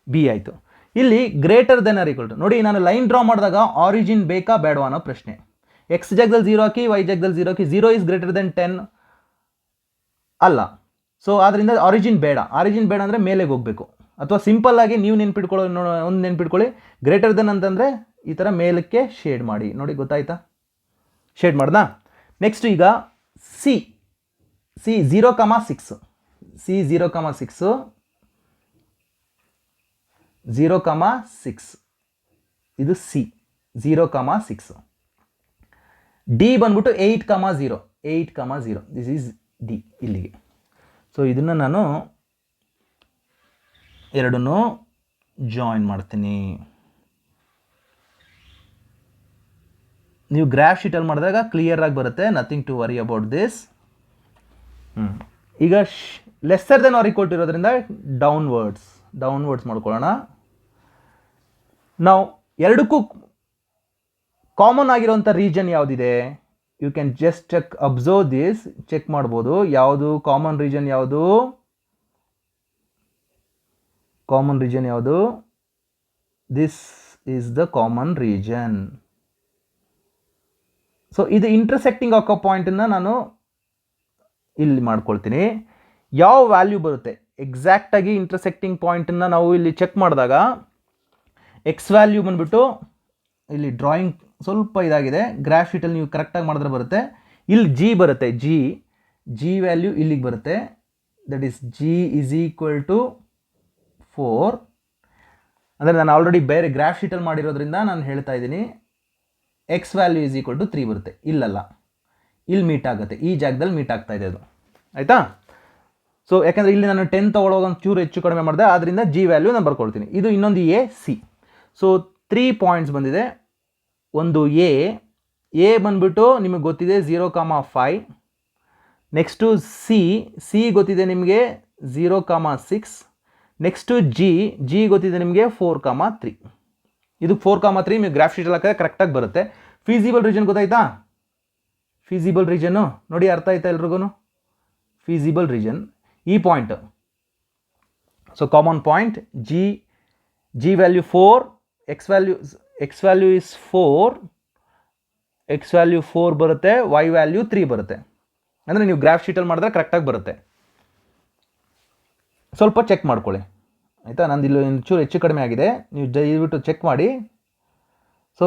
ಬಿ ಆಯಿತು. ಇಲ್ಲಿ greater than or equal to, ನೋಡಿ ನಾನು ಲೈನ್ ಡ್ರಾ ಮಾಡಿದಾಗ ಆರಿಜಿನ್ ಬೇಕಾ ಬೇಡವಾ ಅನ್ನೋ ಪ್ರಶ್ನೆ. ಎಕ್ಸ್ ಜಾಗದಲ್ಲಿ 0 ಹಾಕಿ, y ಜಾಗದಲ್ಲಿ 0 ಹಾಕಿ, 0 ಈಸ್ ಗ್ರೇಟರ್ ದೆನ್ 10 ಅಲ್ಲ. ಸೊ ಆದ್ದರಿಂದ ಆರಿಜಿನ್ ಬೇಡ. ಆರಿಜಿನ್ ಬೇಡ ಅಂದರೆ ಮೇಲೆಗೆ ಹೋಗಬೇಕು, ಅಥವಾ ಸಿಂಪಲ್ ಆಗಿ ನೀವು ನೆನ್ಪಿಟ್ಕೊಳ್ಳಿ, ಗ್ರೇಟರ್ ದೆನ್ ಅಂತಂದರೆ ಈ ಥರ ಮೇಲಕ್ಕೆ ಶೇಡ್ ಮಾಡಿ. ನೋಡಿ ಗೊತ್ತಾಯ್ತಾ, ಶೇಡ್ ಮಾಡ್ದಾ. ನೆಕ್ಸ್ಟ್ ಈಗ ಸಿ 0,6, ಸಿ 0,6, 0,6 ಇದು ಸಿ 0,6. ಡಿ ಬಂದ್ಬಿಟ್ಟು 8,0, ದಿಸ್ ಈಸ್ ಡಿ ಇಲ್ಲಿಗೆ. ಸೊ ಇದನ್ನು ನಾನು ಎರಡನ್ನೂ ಜಾಯಿನ್ ಮಾಡ್ತೀನಿ. ನೀವು ಗ್ರಾಫ್ ಶೀಟಲ್ಲಿ ಮಾಡಿದಾಗ ಕ್ಲಿಯರಾಗಿ ಬರುತ್ತೆ, nothing to worry about this. ಈಗ lesser than or equal to ಇರೋದ್ರಿಂದ ಡೌನ್ವರ್ಡ್ಸ್ ಮಾಡ್ಕೊಳ್ಳೋಣ. ನಾವು ಎರಡಕ್ಕೂ ಕಾಮನ್ ಆಗಿರೋಂಥ ರೀಜನ್ ಯಾವುದಿದೆ? You can just observe this, check ಮಾಡ್ಬೋದು. ಯಾವುದು ಕಾಮನ್ ರೀಜನ್? ಯಾವುದು? This is the common region. So ಇದು ಇಂಟರ್ಸೆಕ್ಟಿಂಗ್ ಆಕೋ ಪಾಯಿಂಟನ್ನು ನಾನು ಇಲ್ಲಿ ಮಾಡ್ಕೊಳ್ತೀನಿ. ಯಾವ ವ್ಯಾಲ್ಯೂ ಬರುತ್ತೆ ಎಕ್ಸಾಕ್ಟಾಗಿ ಇಂಟರ್ಸೆಕ್ಟಿಂಗ್ ಪಾಯಿಂಟನ್ನು ನಾವು ಇಲ್ಲಿ ಚೆಕ್ ಮಾಡಿದಾಗ ಎಕ್ಸ್ ವ್ಯಾಲ್ಯೂ ಬಂದುಬಿಟ್ಟು ಇಲ್ಲಿ ಡ್ರಾಯಿಂಗ್ ಸ್ವಲ್ಪ ಇದಾಗಿದೆ, ಗ್ರಾಫ್ ಶೀಟಲ್ಲಿ ನೀವು ಕರೆಕ್ಟಾಗಿ ಮಾಡಿದ್ರೆ ಬರುತ್ತೆ. ಇಲ್ಲಿ ಜಿ ಬರುತ್ತೆ, ಜಿ ವ್ಯಾಲ್ಯೂ ಇಲ್ಲಿಗೆ ಬರುತ್ತೆ. That is G is equal to 4. ಅಂದರೆ ನಾನು ಆಲ್ರೆಡಿ ಬೇರೆ ಗ್ರಾಫ್ ಶೀಟಲ್ಲಿ ಮಾಡಿರೋದ್ರಿಂದ ನಾನು ಹೇಳ್ತಾ ಇದ್ದೀನಿ X value is equal to 3 ಬರುತ್ತೆ. ಇಲ್ಲಲ್ಲ, ಇಲ್ಲಿ ಮೀಟ್ ಆಗುತ್ತೆ, ಈ ಜಾಗದಲ್ಲಿ ಮೀಟ್ ಆಗ್ತಾ ಇದೆ ಅದು, ಆಯಿತಾ? ಸೊ ಯಾಕಂದರೆ ಇಲ್ಲಿ ನಾನು 10 ತೊಗೊಳೋವಾಗ ಒಂದು ಚೂರು ಹೆಚ್ಚು ಕಡಿಮೆ ಮಾಡಿದೆ, ಆದ್ದರಿಂದ ಜಿ ವ್ಯಾಲ್ಯೂ ನಾನು ಬರ್ಕೊಳ್ತೀನಿ. ಇದು ಇನ್ನೊಂದು ಎ ಸಿ. ಸೊ 3 ಪಾಯಿಂಟ್ಸ್ ಬಂದಿದೆ. ಒಂದು ಎ ಬಂದುಬಿಟ್ಟು ನಿಮಗೆ ಗೊತ್ತಿದೆ 0,5. ನೆಕ್ಸ್ಟು ಸಿ ಗೊತ್ತಿದೆ ನಿಮಗೆ 0,6. ನೆಕ್ಸ್ಟು ಜಿ ಗೊತ್ತಿದೆ ನಿಮಗೆ 4,3. ಇದು 4,3 ನಿಮಗೆ ಗ್ರಾಫ್ ಶೀಟಲ್ಲಿ ಹಾಕಿದ್ರೆ ಕರೆಕ್ಟಾಗಿ ಬರುತ್ತೆ. ಫೀಸಿಬಲ್ ರೀಜನ್ ಗೊತ್ತಾಯ್ತಾ? ಫೀಸಿಬಲ್ ರೀಜನ್ನು ನೋಡಿ, ಅರ್ಥ ಆಯ್ತಾ ಎಲ್ರಿಗೂ? ಫೀಸಿಬಲ್ ರೀಜನ್ ಈ point. So common point G value 4, X value is 4, X value 4 ಬರುತ್ತೆ, ವೈ ವ್ಯಾಲ್ಯೂ 3 ಬರುತ್ತೆ. ಅಂದರೆ ನೀವು ಗ್ರಾಫ್ ಶೀಟಲ್ಲಿ ಮಾಡಿದ್ರೆ ಕರೆಕ್ಟಾಗಿ ಬರುತ್ತೆ. ಸ್ವಲ್ಪ ಚೆಕ್ ಮಾಡ್ಕೊಳ್ಳಿ, ಆಯಿತಾ? ನಂದು ಇಲ್ಲಿ ಒಂಚೂರು ಹೆಚ್ಚು ಕಡಿಮೆ ಆಗಿದೆ, ನೀವು ದಯವಿಟ್ಟು ಚೆಕ್ ಮಾಡಿ. So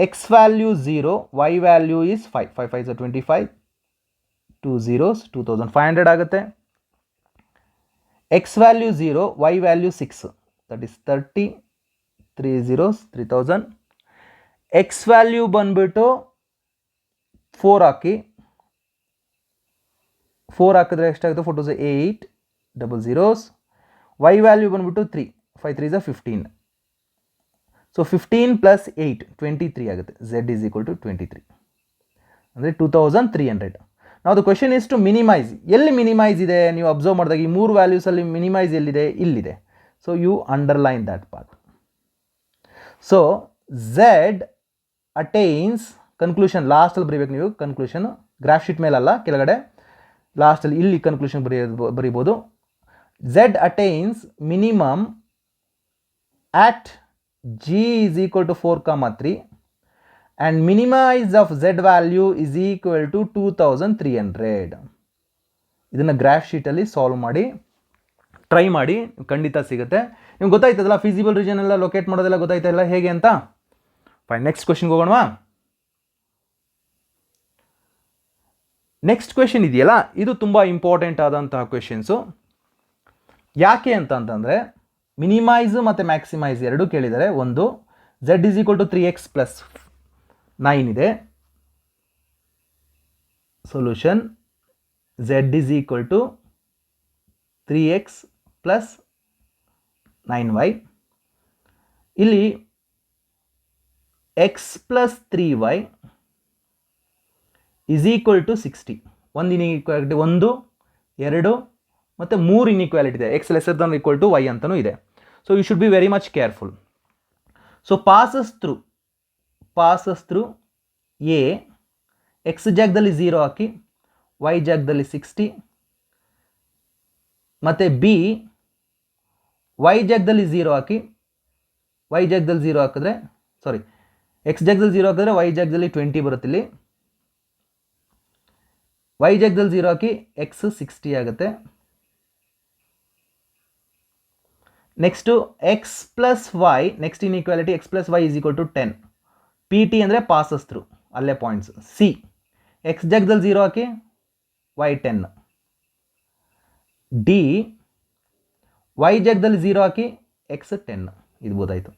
X value 0, Y value is 5, 5 5 25, 2 zeros 2500 ಆಗುತ್ತೆ. X value 0, Y value 6, that is 30, 3 zeros 3000. X value ಬಂದುಬಿಟ್ಟು 4 ಹಾಕಿ, 4 ಹಾಕಿದ್ರೆ ಎಷ್ಟಾಗುತ್ತೆ? 4 2 8, 0 zeros. ವೈ ವ್ಯಾಲ್ಯೂ ಬಂದುಬಿಟ್ಟು 3, 5 3 15. ಸೊ 15 ಪ್ಲಸ್ 8 23 ಆಗುತ್ತೆ. ಝೆಡ್ ಈಸ್ ಈಕ್ವಲ್ ಟು 23, ಅಂದರೆ 2300. ನಾವು the question is to minimize. ಎಲ್ಲಿ ಮಿನಿಮೈಸ್ ಇದೆ ನೀವು ಅಬ್ಸರ್ವ್ ಮಾಡಿದಾಗ ಈ 3 ವ್ಯಾಲ್ಯೂಸಲ್ಲಿ ಮಿನಿಮೈಸ್ ಎಲ್ಲಿದೆ? ಇಲ್ಲಿದೆ. So you underline that part. So Z attains, conclusion ಲಾಸ್ಟಲ್ಲಿ ಬರೀಬೇಕು ನೀವು. ಕನ್ಕ್ಲೂಷನ್ ಗ್ರಾಫ್ ಶೀಟ್ ಮೇಲಲ್ಲ, ಕೆಳಗಡೆ ಲಾಸ್ಟಲ್ಲಿ ಇಲ್ಲಿ ಕನ್ಕ್ಲೂಷನ್ ಬರೀಬೋದು. Z attains minimum at g is equal to 4,3 and minimize of z value is equal to 2300. ಇದನ್ನು ಗ್ರಾಫ್ ಶೀಟಲ್ಲಿ ಸಾಲ್ವ್ ಮಾಡಿ ಟ್ರೈ ಮಾಡಿ, ಖಂಡಿತ ಸಿಗುತ್ತೆ. ನಿಮ್ಗೆ ಗೊತ್ತಾಯ್ತದಲ್ಲ ಫೀಸಿಬಲ್ ರೀಜನ್ ಎಲ್ಲ ಲೊಕೇಟ್ ಮಾಡೋದೆಲ್ಲ ಗೊತ್ತಾಯ್ತಲ್ಲ ಹೇಗೆ ಅಂತ. ಫೈನ್, ನೆಕ್ಸ್ಟ್ ಕ್ವೆಶನ್ಗೆ ಹೋಗೋಣವಾ? ನೆಕ್ಸ್ಟ್ ಕ್ವೆಶನ್ ಇದೆಯಲ್ಲ, ಇದು ತುಂಬ ಇಂಪಾರ್ಟೆಂಟ್ ಆದಂತಹ ಕ್ವೆಶನ್ಸು. ಯಾಕೆ ಅಂತಂದರೆ ಮಿನಿಮೈಸ್ ಮತ್ತು ಮ್ಯಾಕ್ಸಿಮೈಸ್ ಎರಡೂ ಕೇಳಿದರೆ. ಒಂದು z is equal to 3x plus 9 ಇದೆ. Solution z is equal to 3x plus 9y. ಇಲ್ಲಿ x plus 3y is equal to 60. ಒಂದು ಇನ್ಇಕ್ವಾಲಿಟಿ, 1 2 ಮತ್ತು 3 ಇನ್ಇಕ್ವಾಲಿಟಿ ಇದೆ. X lesser than equal to y ಅಂತಲೂ ಇದೆ. So you should be very much careful. So passes through a, x ಜಾಗದಲ್ಲಿ 0 ಹಾಕಿ, Y ಜಾಗದಲ್ಲಿ 60, ಮತ್ತು ಬಿ ವೈ ಜಾಗದಲ್ಲಿ 0 ಹಾಕಿ, ವೈ ಜಾಗದಲ್ಲಿ 0 ಹಾಕಿದ್ರೆ, ಸಾರಿ ಎಕ್ಸ್ ಜಾಗದಲ್ಲಿ 0 ಹಾಕಿದ್ರೆ ವೈ ಜಾಗದಲ್ಲಿ 20 ಬರುತ್ತೆ. ಇಲ್ಲಿ ವೈ ಜಾಗದಲ್ಲಿ 0 ಹಾಕಿ ಎಕ್ಸ್ 60 ಆಗುತ್ತೆ. Next x plus y, next inequality x plus y is equal to 10. P T ಅಂದರೆ ಪಾಸಸ್ ಥ್ರೂ, ಅಲ್ಲೇ ಪಾಯಿಂಟ್ಸ್. ಸಿ ಎಕ್ಸ್ ಜಾಗದಲ್ಲಿ 0 ಹಾಕಿ ವೈ 10. ಡಿ ವೈ ಜಾಗದಲ್ಲಿ 0 ಹಾಕಿ ಎಕ್ಸ್ 10 ಇದ್ಬೋದಾಯಿತು.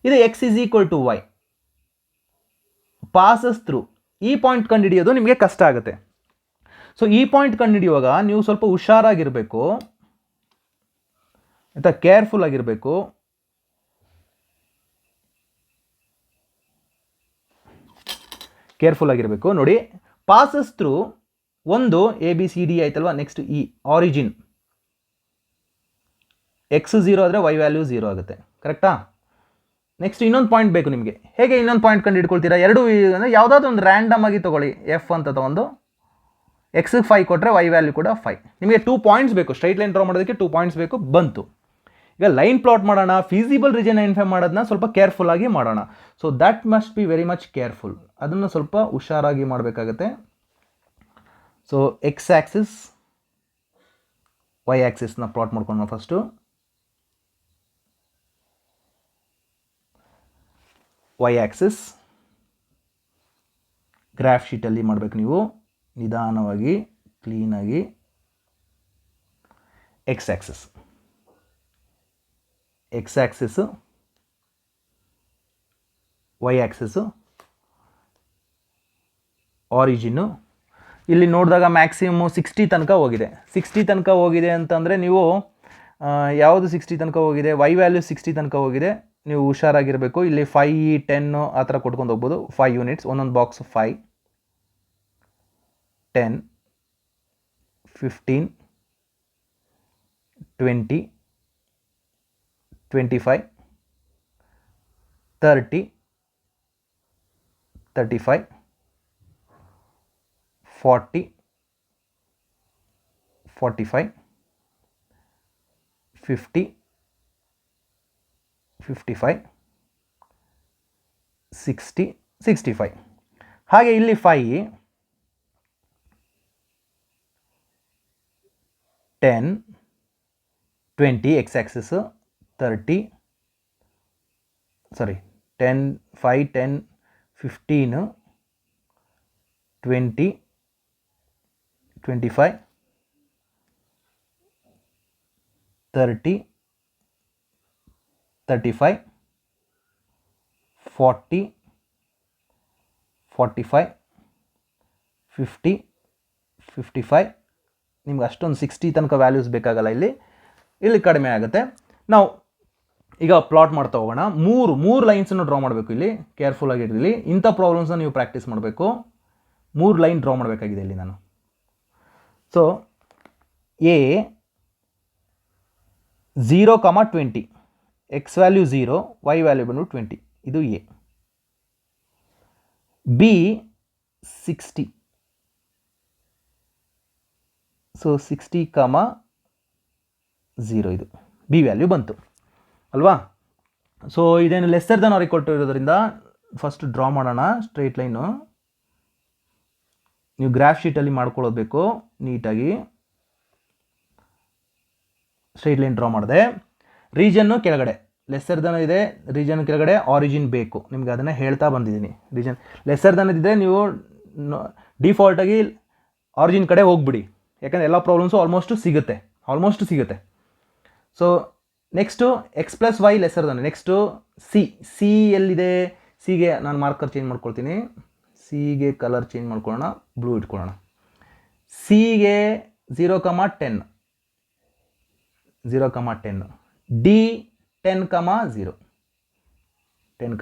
ಇದು x is equal to y, passes through. ಈ ಪಾಯಿಂಟ್ ಕಂಡುಹಿಡಿಯೋದು ನಿಮಗೆ ಕಷ್ಟ ಆಗುತ್ತೆ. ಸೊ ಈ ಪಾಯಿಂಟ್ ಕಂಡುಹಿಡಿಯುವಾಗ ನೀವು ಸ್ವಲ್ಪ ಹುಷಾರಾಗಿರಬೇಕು ಆಯಿತಾ, ಕೇರ್ಫುಲ್ ಆಗಿರಬೇಕು. ಕೇರ್ಫುಲ್ ಆಗಿರಬೇಕು. ನೋಡಿ, ಪಾಸಸ್ ಥ್ರೂ ಒಂದು ABCD ಆಯ್ತಲ್ವಾ, ನೆಕ್ಸ್ಟ್ ಈ ಆರಿಜಿನ್ x0 ಆದರೆ y ವ್ಯಾಲ್ಯೂ 0 ಆಗುತ್ತೆ, ಕರೆಕ್ಟಾ? ನೆಕ್ಸ್ಟ್ ಇನ್ನೊಂದು ಪಾಯಿಂಟ್ ಬೇಕು ನಿಮಗೆ. ಹೇಗೆ ಇನ್ನೊಂದು ಪಾಯಿಂಟ್ ಕಂಡು ಹಿಡ್ಕೊಳ್ತೀರಾ? ಎರಡು ಅಂದರೆ ಯಾವುದಾದ್ರೂ ಒಂದು ರ್ಯಾಂಡಮ್ ಆಗಿ ತೊಗೊಳ್ಳಿ, ಎಫ್ ಅಂತ ತೊಗೊಂಡು ಎಕ್ಸ್ಗೆ 5 ಕೊಟ್ಟರೆ y ವ್ಯಾಲ್ಯೂ ಕೂಡ 5. ನಿಮಗೆ 2 ಪಾಯಿಂಟ್ಸ್ ಬೇಕು, ಸ್ಟ್ರೈಟ್ ಲೈನ್ ಡ್ರಾ ಮಾಡೋದಕ್ಕೆ 2 ಪಾಯಿಂಟ್ಸ್ ಬೇಕು, ಬಂತು. ಈಗ ಲೈನ್ ಪ್ಲಾಟ್ ಮಾಡೋಣ, ಫೀಸಿಬಲ್ ರೀಜನ್ ಐಡೆಂಟಿಫೈ ಮಾಡೋದನ್ನ ಸ್ವಲ್ಪ ಕೇರ್ಫುಲ್ ಆಗಿ ಮಾಡೋಣ. So that must be very much careful, ಅದನ್ನು ಸ್ವಲ್ಪ ಹುಷಾರಾಗಿ ಮಾಡಬೇಕಾಗತ್ತೆ. ಸೊ ಎಕ್ಸ್ ಆ್ಯಕ್ಸಿಸ್ ವೈ ಆ್ಯಕ್ಸಿಸ್ನ ಪ್ಲಾಟ್ ಮಾಡ್ಕೊಂಡು ಫಸ್ಟು. ವೈ ಆ್ಯಕ್ಸಿಸ್ ಗ್ರಾಫ್ ಶೀಟಲ್ಲಿ ಮಾಡಬೇಕು ನೀವು, ನಿಧಾನವಾಗಿ ಕ್ಲೀನಾಗಿ. X axis y axis origin. ಇಲ್ಲಿ ನೋಡಿದಾಗ ಮ್ಯಾಕ್ಸಿಮಮ್ 60 ತನಕ ಹೋಗಿದೆ. 60 ತನಕ ಹೋಗಿದೆ ಅಂತಂದರೆ ನೀವು ಯಾವುದು 60 ತನಕ ಹೋಗಿದೆ, ವೈ ವ್ಯಾಲ್ಯೂ 60 ತನಕ ಹೋಗಿದೆ, ನೀವು ಹುಷಾರಾಗಿರಬೇಕು. ಇಲ್ಲಿ 5, 10 ಆ ಥರ ಕೊಟ್ಕೊಂಡು ಹೋಗ್ಬೋದು. 5 ಯೂನಿಟ್ಸ್, ಒಂದೊಂದು ಬಾಕ್ಸ್ 5, 10, 15, 20, 25, 30, 35, 40, 45, 50, 55, 60, 65. ಹಾಗೆ ಇಲ್ಲಿ 5, 10, 20 ಎಕ್ಸ್ ಆ್ಯಕ್ಸಿಸ್, 30, 10, 5, 10, 15, 20, 25, 30, 35, 40, 45, 50, 55. ನಿಮ್ಗೆ ಅಷ್ಟೊಂದು 60 ತನಕ ವ್ಯಾಲ್ಯೂಸ್ ಬೇಕಾಗಲ್ಲ, ಇಲ್ಲಿ ಕಡಿಮೆ ಆಗುತ್ತೆ. ನಾವು ಈಗ ಪ್ಲಾಟ್ ಮಾಡ್ತಾ ಹೋಗೋಣ. ಮೂರು ಲೈನ್ಸನ್ನು ಡ್ರಾ ಮಾಡಬೇಕು. ಇಲ್ಲಿ ಕೇರ್ಫುಲ್ ಆಗಿರಲಿ, ಇಂಥ ಪ್ರಾಬ್ಲಮ್ಸ್ನ ನೀವು ಪ್ರಾಕ್ಟೀಸ್ ಮಾಡಬೇಕು. 3 ಲೈನ್ ಡ್ರಾ ಮಾಡಬೇಕಾಗಿದೆ ಇಲ್ಲಿ ನಾನು. So A 0, 20, x value 0, Y value ಬಂದು 20, ಇದು ಎ. ಬಿ 60, ಸೊ 60, 0 ಇದು ಬಿ ವ್ಯಾಲ್ಯೂ ಬಂತು ಅಲ್ವಾ? ಸೊ ಇದೇನು lesser than or equal to ಇರೋದ್ರಿಂದ ಫಸ್ಟ್ ಡ್ರಾ ಮಾಡೋಣ ಸ್ಟ್ರೈಟ್ ಲೈನು. ನೀವು ಗ್ರಾಫ್ ಶೀಟಲ್ಲಿ ಮಾಡ್ಕೊಳ್ಳೋದು ನೀಟಾಗಿ. ಸ್ಟ್ರೈಟ್ ಲೈನ್ ಡ್ರಾ ಮಾಡಿದೆ. ರೀಜನ್ನು ಕೆಳಗಡೆ ಲೆಸ್ಸರ್ ದನ್ ಇದೆ, ರೀಜನ್ ಕೆಳಗಡೆ ಆರಿಜಿನ್ ಬೇಕು. ನಿಮ್ಗೆ ಅದನ್ನು ಹೇಳ್ತಾ ಬಂದಿದ್ದೀನಿ. ರೀಜನ್ ಲೆಸ್ಸರ್ ದನ್ ಇದ್ದರೆ ನೀವು ಡಿಫಾಲ್ಟಾಗಿ ಆರಿಜಿನ್ ಕಡೆ ಹೋಗ್ಬಿಡಿ, ಯಾಕಂದರೆ ಎಲ್ಲ ಪ್ರಾಬ್ಲಮ್ಸು ಆಲ್ಮೋಸ್ಟ್ ಸಿಗುತ್ತೆ. So next x plus y lesser than. Next C ಎಲ್ಲಿದೆ? ಸಿಗೆ ನಾನು ಮಾರ್ಕರ್ ಚೇಂಜ್ ಮಾಡ್ಕೊಳ್ತೀನಿ. ಸಿಗೆ ಕಲರ್ ಚೇಂಜ್ ಮಾಡ್ಕೊಳ್ಳೋಣ, ಬ್ಲೂ ಇಟ್ಕೊಳ್ಳೋಣ. ಸಿಗೆ 0, 10, 0, 10. ಡಿ 10, 0, 10,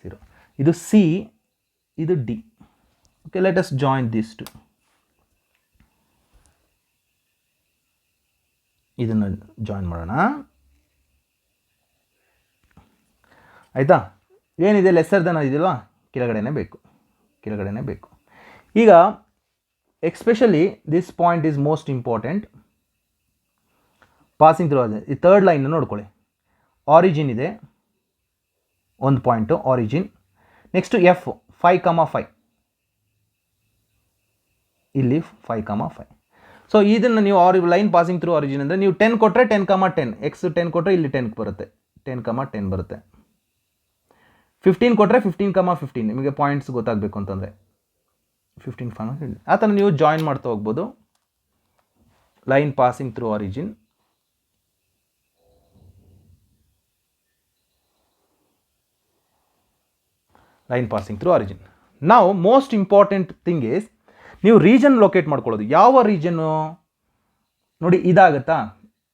0. ಇದು ಸಿ, ಇದು D. Okay, let us join this two. ಇದನ್ನು ಜಾಯಿನ್ ಮಾಡೋಣ. ಆಯಿತಾ? ಏನಿದೆ ಲೆಸ್ಸರ್ ದನ್ ಇದೆಯಲ್ವಾ, ಕೆಳಗಡೆನೇ ಬೇಕು. ಈಗ especially this point is most important. Passing through ಅದೇ ಈ ಥರ್ಡ್ ಲೈನ್ ನೋಡ್ಕೊಳ್ಳಿ. ಆರಿಜಿನ್ ಇದೆ, ಒಂದು ಪಾಯಿಂಟು ಆರಿಜಿನ್. ನೆಕ್ಸ್ಟು ಎಫ್ 5, 5, ಇಲ್ಲಿ 5, 5. ಸೊ ಇದನ್ನು ನೀವು ಲೈನ್ ಪಾಸಿಂಗ್ ಥ್ರೂ ಆರಿಜಿನ್ ಅಂದರೆ ನೀವು 10 ಕೊಟ್ಟರೆ 10, 10, ಎಕ್ಸ್ 10 ಕೊಟ್ಟರೆ ಇಲ್ಲಿ 10 ಬರುತ್ತೆ, 10, 10 ಬರುತ್ತೆ. 15 ಕೊಟ್ಟರೆ 15, 15. ನಿಮಗೆ ಪಾಯಿಂಟ್ಸ್ ಗೊತ್ತಾಗಬೇಕು ಅಂತಂದರೆ 15, 15 ಆ ಥರ ನೀವು ಜಾಯಿನ್ ಮಾಡ್ತಾ ಹೋಗ್ಬೋದು. Line passing through origin. ನಾವು ಮೋಸ್ಟ್ ಇಂಪಾರ್ಟೆಂಟ್ ಥಿಂಗ್ ಈಸ್ ನೀವು ರೀಜನ್ ಲೊಕೇಟ್ ಮಾಡ್ಕೊಳ್ಳೋದು. ಯಾವ ರೀಜನ್ನು ನೋಡಿ, ಇದಾಗುತ್ತಾ?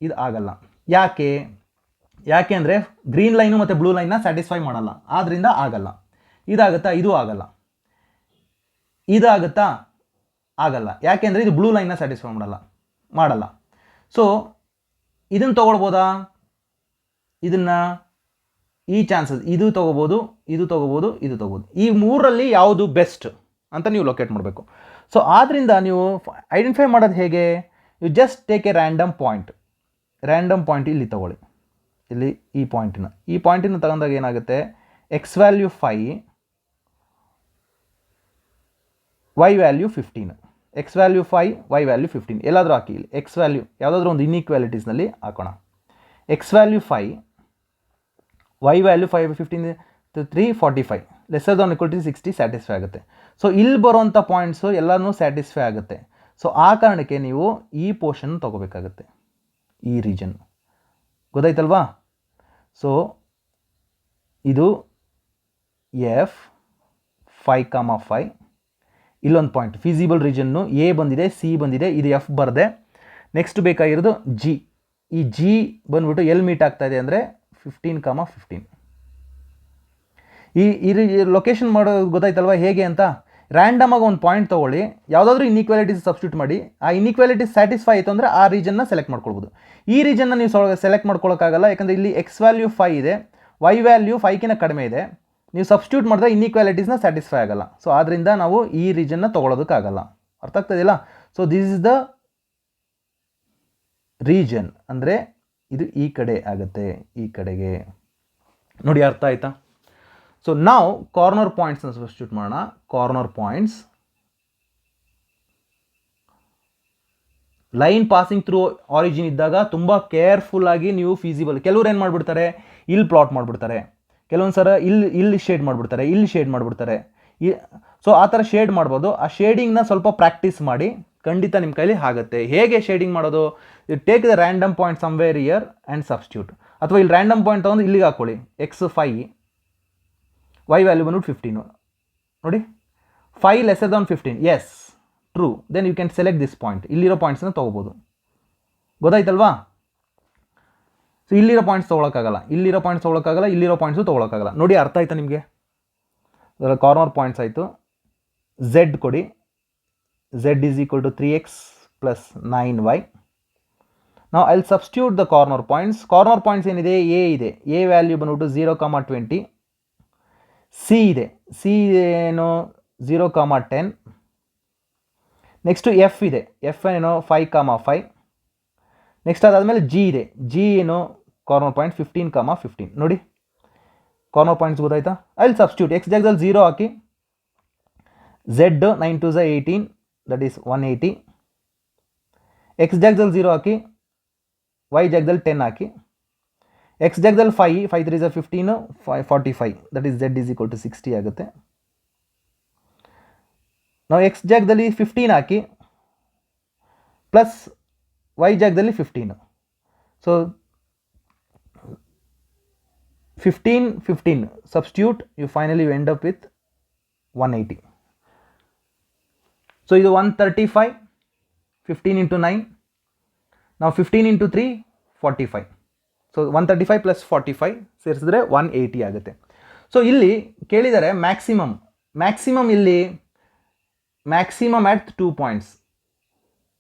ಇದು ಆಗಲ್ಲ. ಯಾಕೆ ಅಂದರೆ ಗ್ರೀನ್ ಲೈನು ಮತ್ತು ಬ್ಲೂ ಲೈನ್ನ ಸ್ಯಾಟಿಸ್ಫೈ ಮಾಡಲ್ಲ, ಆದ್ದರಿಂದ ಆಗಲ್ಲ. ಇದಾಗುತ್ತಾ? ಇದು ಆಗಲ್ಲ. ಇದಾಗುತ್ತಾ? ಆಗಲ್ಲ. ಯಾಕೆಂದರೆ ಇದು ಬ್ಲೂ ಲೈನ್ನ ಸ್ಯಾಟಿಸ್ಫೈ ಮಾಡಲ್ಲ. ಸೊ ಇದನ್ನು ತೊಗೊಳ್ಬೋದಾ? ಇದನ್ನು ಈ ಚಾನ್ಸಸ್ ಇದು ತೊಗೋಬೋದು, ಇದು ತೊಗೋಬೋದು, ಇದು ತೊಗೋಬೋದು. ಈ ಮೂರರಲ್ಲಿ ಯಾವುದು ಬೆಸ್ಟ್ ಅಂತ ನೀವು ಲೊಕೇಟ್ ಮಾಡಬೇಕು. ಸೊ ಆದ್ದರಿಂದ ನೀವು ಐಡೆಂಟಿಫೈ ಮಾಡೋದು ಹೇಗೆ? You just take a random point ಇಲ್ಲಿ ತೊಗೊಳ್ಳಿ, ಇಲ್ಲಿ ಈ ಪಾಯಿಂಟಿನ ತಗೊಂಡಾಗ ಏನಾಗುತ್ತೆ, x value 5, y value 15. X value 5, y value 15 ಎಲ್ಲಾದರೂ ಹಾಕಿ. ಇಲ್ಲಿ ಎಕ್ಸ್ ವ್ಯಾಲ್ಯೂ ಯಾವುದಾದ್ರೂ ಒಂದು ಇನ್ಇಕ್ವಾಲಿಟೀಸ್ನಲ್ಲಿ ಹಾಕೋಣ. X value 5, y value 5, 15 3 45 lesser than equal to 60 satisfy ಆಗುತ್ತೆ. ಸೊ ಇಲ್ಲಿ ಬರುವಂಥ ಪಾಯಿಂಟ್ಸು ಎಲ್ಲನೂ ಸ್ಯಾಟಿಸ್ಫೈ ಆಗುತ್ತೆ. ಸೊ ಆ ಕಾರಣಕ್ಕೆ ನೀವು ಈ ಪೋರ್ಷನ್ ತೊಗೋಬೇಕಾಗುತ್ತೆ, ಈ ರೀಜನ್. ಗೊತ್ತಾಯ್ತಲ್ವಾ? ಸೊ ಇದು ಎಫ್ 5,5 ಇಲ್ಲೊಂದು ಪಾಯಿಂಟ್ ಫೀಸಿಬಲ್ ರೀಜನ್ನು ಎ ಬಂದಿದೆ, ಸಿ ಬಂದಿದೆ, ಇದು ಎಫ್ ಬರದೆ. ನೆಕ್ಸ್ಟ್ ಬೇಕಾಗಿರೋದು ಜಿ. ಈ ಜಿ ಬಂದ್ಬಿಟ್ಟು ಎಲ್ಲಿ ಮೀಟ್ ಆಗ್ತಾ ಇದೆ ಅಂದರೆ 15,15. ಈ ಲೊಕೇಶನ್ ಮಾಡೋದು ಗೊತ್ತಾಯ್ತಲ್ವ ಹೇಗೆ ಅಂತ? ರ್ಯಾಂಡಮ್ ಆಗಿ ಒಂದು ಪಾಯಿಂಟ್ ತೊಗೊಳ್ಳಿ, ಯಾವುದಾದ್ರೂ ಇನ್ಇಕ್ವಾಲಿಟೀಸ್ ಸಬ್ಸ್ಟಿಟ್ಯೂಟ್ ಮಾಡಿ, ಆ ಇನ್ಇಕ್ವಾಲಿಟೀಸ್ ಸ್ಯಾಟಿಸ್ಫೈ ಆಯಿತು ಅಂದರೆ ಆ ರೀಜನ್ನ ಸೆಲೆಕ್ಟ್ ಮಾಡ್ಕೊಳ್ಬೋದು. ಈ ರೀಜನ್ನ ನೀವು ಸೆಲೆಕ್ಟ್ ಮಾಡ್ಕೊಳ್ಳೋಕ್ಕಾಗಲ್ಲ, ಯಾಕಂದರೆ ಇಲ್ಲಿ ಎಕ್ಸ್ ವ್ಯಾಲ್ಯೂ 5 ಇದೆ, ವೈ ವ್ಯಾಲ್ಯೂ 5ಕಿಂತ ಕಡಿಮೆ ಇದೆ. ನೀವು ಸಬ್ಸ್ಟಿಟ್ಯೂಟ್ ಮಾಡಿದ್ರೆ ಇನ್ಇಕ್ವಾಲಿಟೀಸ್ನ ಸ್ಯಾಟಿಸ್ಫೈ ಆಗಲ್ಲ. ಸೊ ಆದ್ದರಿಂದ ನಾವು ಈ ರೀಜನ್ನ ತೊಗೊಳೋದಕ್ಕಾಗಲ್ಲ. ಅರ್ಥ ಆಗ್ತದಿಲ್ಲ? So this is the region, ಅಂದರೆ ಇದು ಈ ಕಡೆ ಆಗುತ್ತೆ, ಈ ಕಡೆಗೆ. ನೋಡಿ ಅರ್ಥ ಆಯ್ತಾ? ಸೊ ನಾವು ಕಾರ್ನರ್ ಪಾಯಿಂಟ್ಸ್ನ ಸಬ್ಸ್ಟಿಟ್ಯೂಟ್ ಮಾಡೋಣ. Corner points, line passing through origin ಇದ್ದಾಗ ತುಂಬ ಕೇರ್ಫುಲ್ಲಾಗಿ ನೀವು ಫೀಸಿಬಲ್. ಕೆಲವ್ರು ಏನು ಮಾಡಿಬಿಡ್ತಾರೆ, ಇಲ್ಲಿ ಪ್ಲಾಟ್ ಮಾಡಿಬಿಡ್ತಾರೆ, ಕೆಲವೊಂದು ಸಲ ಇಲ್ಲಿ ಶೇಡ್ ಮಾಡಿಬಿಡ್ತಾರೆ, ಇಲ್ಲಿ ಶೇಡ್ ಮಾಡಿಬಿಡ್ತಾರೆ. ಸೊ ಆ ಥರ ಶೇಡ್ ಮಾಡ್ಬೋದು. ಆ ಶೇಡಿಂಗ್ನ ಸ್ವಲ್ಪ ಪ್ರಾಕ್ಟೀಸ್ ಮಾಡಿ, ಖಂಡಿತ ನಿಮ್ಮ ಕೈಲಿ ಆಗುತ್ತೆ. ಹೇಗೆ ಶೇಡಿಂಗ್ ಮಾಡೋದು? Take the random point somewhere year and substitute. ಅಥವಾ ಇಲ್ಲಿ ರ್ಯಾಂಡಮ್ ಪಾಯಿಂಟ್ ತೊಗೊಂಡು ಇಲ್ಲಿಗೆ ಹಾಕ್ಕೊಳ್ಳಿ, ಎಕ್ಸ್ 5, ವೈ ವ್ಯಾಲ್ಯೂ ಬಂದ್ಬಿಟ್ಟು 15. ನೋಡಿ 5 lesser than 15, is true. Then you can select this point. ಇಲ್ಲಿರೋ ಪಾಯಿಂಟ್ಸ್ನ ತೊಗೋಬೋದು. ಗೊತ್ತಾಯ್ತಲ್ವಾ? ಸೊ ಇಲ್ಲಿರೋ ಪಾಯಿಂಟ್ಸ್ ತೊಗೊಳಕ್ಕಾಗಲ್ಲ, ಇಲ್ಲಿರೋ ಪಾಯಿಂಟ್ಸ್ ತೊಗೊಳಕ್ಕಾಗಲ್ಲ, ಇಲ್ಲಿರೋ ಪಾಯಿಂಟ್ಸು ತೊಗೊಳಕ್ಕಾಗಲ್ಲ. ನೋಡಿ ಅರ್ಥ ಆಯ್ತಾ ನಿಮಗೆ? ಅದರ ಕಾರ್ನರ್ ಪಾಯಿಂಟ್ಸ್ ಆಯಿತು. ಝೆಡ್ ಕೊಡಿ, z is equal to 3x plus 9y. ನಾವು I will substitute the corner points. Corner points ಏನಿದೆ? ಎ ಇದೆ, ಎ ವ್ಯಾಲ್ಯೂ ಬಂದ್ಬಿಟ್ಟು 0,20. ಸಿ ಇದೆ, ಸಿ ಏನು 0,10. ನೆಕ್ಸ್ಟು ಎಫ್ ಇದೆ, ಎಫ್ ಏನೋ 5,5. ನೆಕ್ಸ್ಟ್ ಅದಾದಮೇಲೆ ಜಿ ಇದೆ, ಜಿ ಏನು ಕಾರ್ನರ್ ಪಾಯಿಂಟ್ 15,15. ನೋಡಿ ಕಾರ್ನರ್ ಪಾಯಿಂಟ್ಸ್ ಗೊತ್ತಾಯ್ತಾ? I will substitute. ಎಕ್ಸ್ ಜಾಗದಲ್ಲಿ 0 ಹಾಕಿ, ಝೆಡ್ 9 2 18, ದಟ್ ಈಸ್ 180. ಎಕ್ಸ್ ಜಾಗದಲ್ಲಿ 0 ಹಾಕಿ, ವೈ ಜಾಗದಲ್ಲಿ 10 ಹಾಕಿ. ಎಕ್ಸ್ ಜಾಗದಲ್ಲಿ 5 3 15, 45, that is z is equal to 60 ಆಗುತ್ತೆ. ನಾವು ಎಕ್ಸ್ ಜಾಗದಲ್ಲಿ 15 ಹಾಕಿ, ಪ್ಲಸ್ ವೈ ಜಾಗದಲ್ಲಿ 15. So 15 substitute, you finally you end up with 180. So ಇದು 135, 15 ಇಂಟು 9. ನಾವು 15 ಇಂಟು 3 45. ಸೊ 135 ಪ್ಲಸ್ 45 ಸೇರಿಸಿದ್ರೆ 180 ಆಗುತ್ತೆ. ಸೊ ಇಲ್ಲಿ ಕೇಳಿದರೆ ಮ್ಯಾಕ್ಸಿಮಮ್ ಇಲ್ಲಿ maximum at 2 points,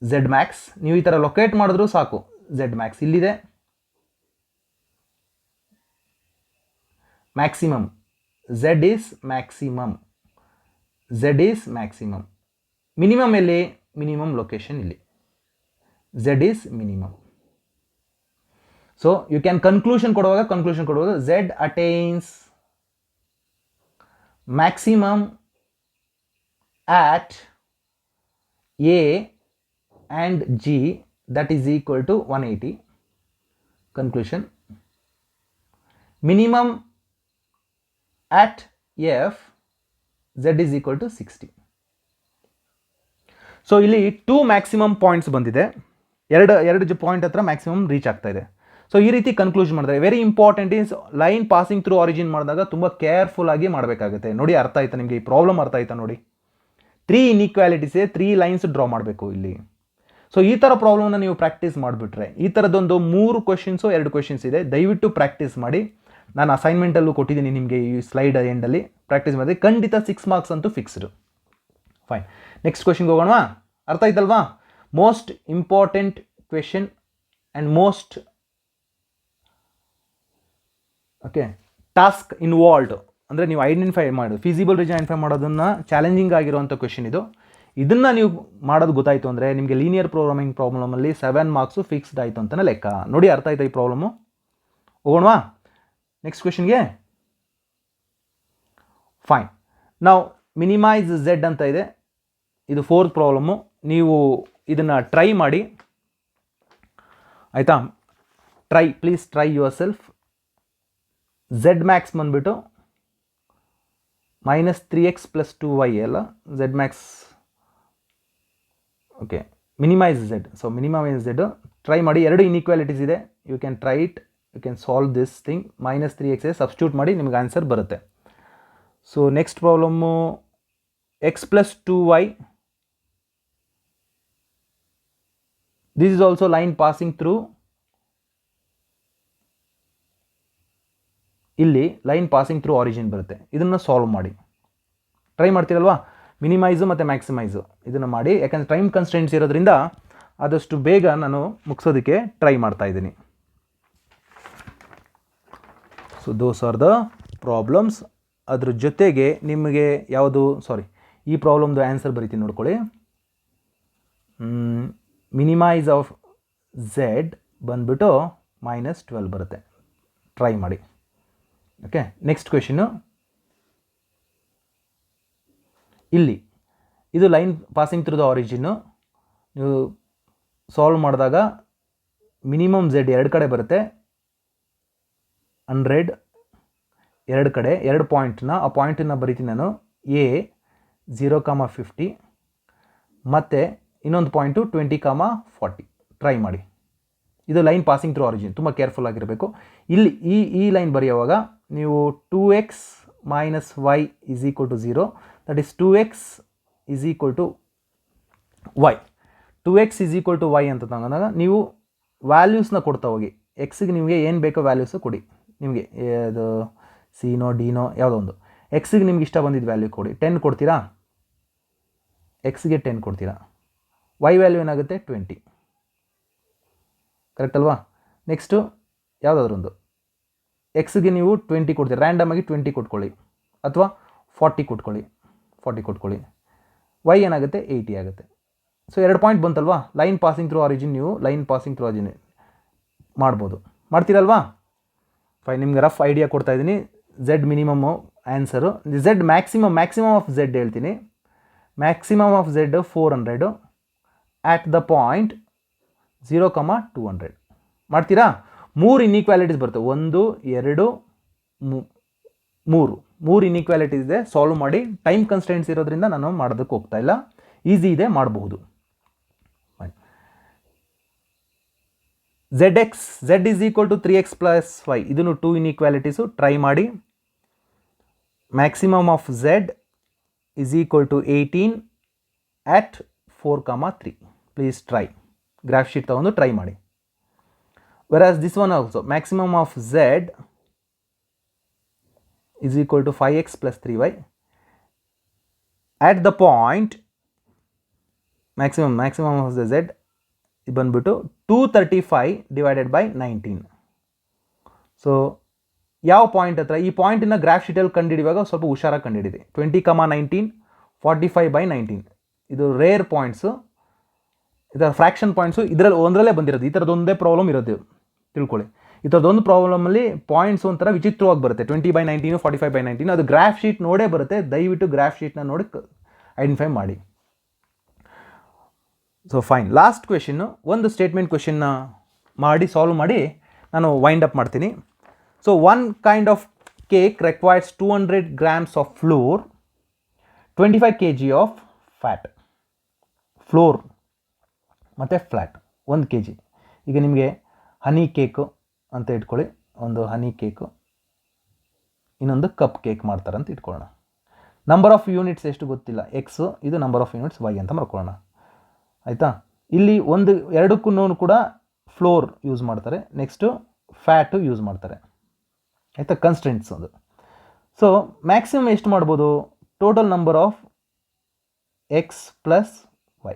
z max. ನೀವು ಈ ಥರ ಲೊಕೇಟ್ ಮಾಡಿದ್ರೂ ಸಾಕು. ಝೆಡ್ ಮ್ಯಾಕ್ಸ್ ಇಲ್ಲಿದೆ, maximum, z is maximum, z is maximum. Minimum ಎಲ್ಲಿ? ಮಿನಿಮಮ್ ಲೊಕೇಶನ್ ಇಲ್ಲಿ, z is minimum. So you can conclusion ಕೊಡುವಾಗ z attains maximum at A and G that is equal to 180. Conclusion. Minimum at F Z is equal to 60. So ಇಲ್ಲಿ 2 maximum points ಬಂದಿದೆ, ಎರಡು point ಹತ್ರ maximum reach ಆಗ್ತಾ ಇದೆ. So ಈ ರೀತಿ conclusion ಮಾಡಿದ್ರೆ very important is line passing through origin ಮಾಡಿದಾಗ ತುಂಬ ಕೇರ್ಫುಲ್ ಆಗಿ ಮಾಡಬೇಕಾಗುತ್ತೆ. ನೋಡಿ ಅರ್ಥ ಆಯ್ತಾ ನಿಮಗೆ? ಈ ಪ್ರಾಬ್ಲಮ್ ಅರ್ಥ ಆಯ್ತಾ? ನೋಡಿ 3 ಇನ್ಇಕ್ವಾಲಿಟೀಸ್ ಇದೆ, 3 ಲೈನ್ಸ್ ಡ್ರಾ ಮಾಡಬೇಕು ಇಲ್ಲಿ. ಸೊ ಈ ಥರ ಪ್ರಾಬ್ಲಮ್ನ ನೀವು ಪ್ರಾಕ್ಟೀಸ್ ಮಾಡಿಬಿಟ್ರೆ, ಈ ಥರದೊಂದು 3 ಕ್ವೆಶನ್ಸು 2 ಕ್ವೆಶನ್ಸ್ ಇದೆ, ದಯವಿಟ್ಟು ಪ್ರಾಕ್ಟೀಸ್ ಮಾಡಿ. ನಾನು ಅಸೈನ್ಮೆಂಟಲ್ಲೂ ಕೊಟ್ಟಿದ್ದೀನಿ ನಿಮಗೆ, ಈ ಸ್ಲೈಡ್ ಎಂಡಲ್ಲಿ ಪ್ರಾಕ್ಟೀಸ್ ಮಾಡಿದ್ರೆ ಖಂಡಿತ 6 ಮಾರ್ಕ್ಸ್ ಅಂತೂ ಫಿಕ್ಸ್ಡು. ಫೈನ್. ನೆಕ್ಸ್ಟ್ ಕ್ವೆಶನ್ಗೆ ಹೋಗೋಣವಾ? ಅರ್ಥ ಆಯ್ತಲ್ವಾ? Most important question and most okay task involved ಅಂದರೆ ನೀವು ಐಡೆಂಟಿಫೈ ಮಾಡೋದು, ಫೀಸಿಬಲ್ ರೀಜನ್ ಐಡೆಂಟಿಫೈ ಮಾಡೋದನ್ನು ಚಾಲೆಂಜಿಂಗ್ ಆಗಿರುವಂಥ ಕ್ವೆಶನ್ ಇದು. ಇದನ್ನು ನೀವು ಮಾಡೋದು ಗೊತ್ತಾಯಿತು ಅಂದರೆ ನಿಮಗೆ ಲೀನಿಯರ್ ಪ್ರೋಗ್ರಾಮಿಂಗ್ ಪ್ರಾಬ್ಲಮಲ್ಲಿ 7 ಮಾರ್ಕ್ಸು ಫಿಕ್ಸ್ಡ್ ಆಯಿತು ಅಂತಲೇ ಲೆಕ್ಕ. ನೋಡಿ ಅರ್ಥ ಆಯ್ತಾ ಈ ಪ್ರಾಬ್ಲಮ್ಮು? ಹೋಗೋಣವಾ ನೆಕ್ಸ್ಟ್ ಕ್ವೆಶನ್ಗೆ? ಫೈನ್. ನಾವು ಮಿನಿಮೈಸ್ ಝೆಡ್ ಅಂತ ಇದೆ, ಇದು 4th ಪ್ರಾಬ್ಲಮ್ಮು. ನೀವು ಇದನ್ನು ಟ್ರೈ ಮಾಡಿ ಆಯಿತಾ? Please try yourself. Z max ಬಂದುಬಿಟ್ಟು -3x + 2y ಅಲ್ಲ, z max okay minimise z. So minimise z try ಮಾಡಿ. 2 ಇನ್ಇಕ್ವಾಲಿಟೀಸ್ ಇದೆ, you can try it, you can solve this thing. -3x substitute ಮಾಡಿ ನಿಮಗೆ ಆನ್ಸರ್ ಬರುತ್ತೆ. So next problem x + 2y. This is also line passing through. ಇಲ್ಲಿ line passing through origin ಬರುತ್ತೆ. ಇದನ್ನು solve ಮಾಡಿ. Try ಮಾಡ್ತೀರಲ್ವಾ? ಮಿನಿಮೈಸು ಮತ್ತು ಮ್ಯಾಕ್ಸಿಮೈಸು ಇದನ್ನು ಮಾಡಿ, ಯಾಕಂದರೆ ಟೈಮ್ ಕನ್ಸ್ಟೆಂಟ್ಸ್ ಇರೋದ್ರಿಂದ ಆದಷ್ಟು ಬೇಗ ನಾನು ಮುಗಿಸೋದಕ್ಕೆ ಟ್ರೈ ಮಾಡ್ತಾ ಇದ್ದೀನಿ. So those are the problems. ಅದ್ರ ಜೊತೆಗೆ ನಿಮಗೆ ಯಾವುದು ಈ ಪ್ರಾಬ್ಲಮ್ದು ಆನ್ಸರ್ ಬರೀತೀನಿ ನೋಡ್ಕೊಳ್ಳಿ. ಮಿನಿಮೈಸ್ ಆಫ್ ಝೆಡ್ ಬಂದುಬಿಟ್ಟು -12 ಬರುತ್ತೆ. ಟ್ರೈ ಮಾಡಿ. Okay next question. ಇಲ್ಲಿ ಇದು ಲೈನ್ ಪಾಸಿಂಗ್ ಥ್ರೂ ದ ಆರಿಜಿನ್ನು. ನೀವು ಸಾಲ್ವ್ ಮಾಡಿದಾಗ ಮಿನಿಮಮ್ ಝೆಡ್ 2 ಕಡೆ ಬರುತ್ತೆ, 100 2 ಕಡೆ 2 ಪಾಯಿಂಟ್ನ, ಆ ಪಾಯಿಂಟನ್ನು ಬರೀತೀನಿ ನಾನು. A 0,50 ಮತ್ತು ಇನ್ನೊಂದು ಪಾಯಿಂಟು 20,40. ಟ್ರೈ ಮಾಡಿ. ಇದು ಲೈನ್ ಪಾಸಿಂಗ್ ಥ್ರೂ ಆರಿಜಿನ್, ತುಂಬ ಕೇರ್ಫುಲ್ ಆಗಿರಬೇಕು. ಇಲ್ಲಿ ಈ ಲೈನ್ ಬರೆಯುವಾಗ ನೀವು 2x - y = 0, that is 2x = y. 2x = y ಅಂತ ತಗೊಂಡಾಗ ನೀವು ವ್ಯಾಲ್ಯೂಸ್ನ ಕೊಡ್ತಾ ಹೋಗಿ. ಎಕ್ಸ್ಗೆ ನಿಮಗೆ ಏನು ಬೇಕೋ ವ್ಯಾಲ್ಯೂಸು ಕೊಡಿ. ನಿಮಗೆ ಅದು ಸಿನೋ ಡಿನೋ ಯಾವುದೋ ಒಂದು. ಎಕ್ಸ್ಗೆ ನಿಮ್ಗೆ ಇಷ್ಟ ಬಂದಿದ್ದು ವ್ಯಾಲ್ಯೂ ಕೊಡಿ. 10 ಕೊಡ್ತೀರಾ, ಎಕ್ಸ್ಗೆ 10 ಕೊಡ್ತೀರಾ. y ವ್ಯಾಲ್ಯೂ ಏನಾಗುತ್ತೆ? 20. ಕರೆಕ್ಟ್ ಅಲ್ವಾ? ನೆಕ್ಸ್ಟು ಯಾವುದಾದ್ರೂ ಒಂದು ಎಕ್ಸ್ಗೆ ನೀವು 20 ಕೊಡ್ತೀರಾ. ರ್ಯಾಂಡಮಾಗಿ 20 ಕೊಟ್ಕೊಳ್ಳಿ, ಅಥವಾ 40 ಕೊಟ್ಕೊಳ್ಳಿ. y ಏನಾಗುತ್ತೆ? 80 ಆಗುತ್ತೆ. ಸೊ 2 ಪಾಯಿಂಟ್ ಬಂತಲ್ವಾ? ಲೈನ್ ಪಾಸಿಂಗ್ ಥ್ರೂ ಆರಿಜಿನ್ ನೀವು ಲೈನ್ ಪಾಸಿಂಗ್ ಥ್ರೂ ಆರಿಜಿನ್ ಮಾಡ್ಬೋದು. ಮಾಡ್ತೀರಲ್ವಾ? ಫೈನ್. ನಿಮ್ಗೆ ರಫ್ ಐಡಿಯಾ ಕೊಡ್ತಾ ಇದ್ದೀನಿ. Z minimum answer. Z maximum of z ಹೇಳ್ತೀನಿ. Maximum of z 400 at the point 0,200. ಮಾಡ್ತೀರಾ? 3 ಇನ್ಇಕ್ವಾಲಿಟೀಸ್ ಬರುತ್ತೆ. 1 2 3 ಇನ್ಇಕ್ವಾಲಿಟೀಸ್ ಇದೆ. ಸಾಲ್ವ್ ಮಾಡಿ. ಟೈಮ್ ಕನ್ಸ್ಟೆಂಟ್ಸ್ ಇರೋದ್ರಿಂದ ನಾನು ಮಾಡೋದಕ್ಕೆ ಹೋಗ್ತಾ ಇಲ್ಲ. ಈಸಿ ಇದೆ, ಮಾಡಬಹುದು. z = 3x + y. ಇದನ್ನು 2 ಇನ್ಇಕ್ವಾಲಿಟೀಸು. ಟ್ರೈ ಮಾಡಿ. Maximum of z = 18 at 4,3. Please try. Graph sheet ತಗೊಂಡು ಟ್ರೈ ಮಾಡಿ. whereas this one also maximum of z = 5x + 3y at the point maximum of the z ಬಂದ್ಬಿಟ್ಟು 235 / 19. ಸೊ ಯಾವ point ಹತ್ರ? ಈ ಪಾಯಿಂಟನ್ನು graph ಶೀಟಲ್ಲಿ ಕಂಡುಹಿಡಿಯುವಾಗ ಸ್ವಲ್ಪ ಹುಷಾರಾಗಿ ಕಂಡುಹಿಡಿದೆ. 20,19 45/19. ಇದು ರೇರ್ ಪಾಯಿಂಟ್ಸು, ಇದರ ಫ್ರ್ಯಾಕ್ಷನ್ ಪಾಯಿಂಟ್ಸು ಇದರಲ್ಲಿ ಒಂದರಲ್ಲೇ ಬಂದಿರೋದು. ಈ ಥರದೊಂದೇ ಪ್ರಾಬ್ಲಮ್ ಇರೋದು ತಿಳ್ಕೊಳ್ಳಿ. ಈ ಥರದೊಂದು ಪ್ರಾಬ್ಲಮಲ್ಲಿ ಪಾಯಿಂಟ್ಸ್ ಒಂಥರ ವಿಚಿತ್ರವಾಗಿ ಬರುತ್ತೆ. 20/19 45/19 ಅದು ಗ್ರಾಫ್ ಶೀಟ್ ನೋಡೇ ಬರುತ್ತೆ. ದಯವಿಟ್ಟು ಗ್ರಾಫ್ ಶೀಟ್ನ ನೋಡಿ ಐಡೆಂಟಿಫೈ ಮಾಡಿ. So fine. ಲಾಸ್ಟ್ ಕ್ವೆಶನ್ನು, ಒಂದು ಸ್ಟೇಟ್ಮೆಂಟ್ ಕ್ವೆಶನ್ನ ಮಾಡಿ ಸಾಲ್ವ್ ಮಾಡಿ ನಾನು ವೈಂಡ್ ಅಪ್ ಮಾಡ್ತೀನಿ. So 1 kind of cake requires 200 grams of flour, 25 kg of fat. Floor ಮತ್ತು ಫ್ಲ್ಯಾಟ್ 1 kg. ಈಗ ನಿಮಗೆ ಹನಿ ಕೇಕು ಅಂತ ಇಟ್ಕೊಳ್ಳಿ. ಒಂದು ಹನಿ ಕೇಕು, ಇನ್ನೊಂದು ಕಪ್ ಕೇಕ್ ಮಾಡ್ತಾರೆ ಅಂತ ಇಟ್ಕೊಳ್ಳೋಣ. ನಂಬರ್ ಆಫ್ ಯೂನಿಟ್ಸ್ ಎಷ್ಟು ಗೊತ್ತಿಲ್ಲ, ಎಕ್ಸು. ಇದು ನಂಬರ್ ಆಫ್ ಯೂನಿಟ್ಸ್ ವೈ ಅಂತ ಮಾಡ್ಕೊಳ್ಳೋಣ. ಆಯಿತಾ? ಇಲ್ಲಿ ಎರಡಕ್ಕೂ ಕೂಡ ಫ್ಲೋರ್ ಯೂಸ್ ಮಾಡ್ತಾರೆ, ನೆಕ್ಸ್ಟು ಫ್ಯಾಟು ಯೂಸ್ ಮಾಡ್ತಾರೆ. ಆಯಿತಾ? ಕನ್ಸ್ಟೆಂಟ್ಸ್ ಅದು. ಸೊ ಮ್ಯಾಕ್ಸಿಮಮ್ ಎಷ್ಟು ಮಾಡ್ಬೋದು? Total number of x plus y.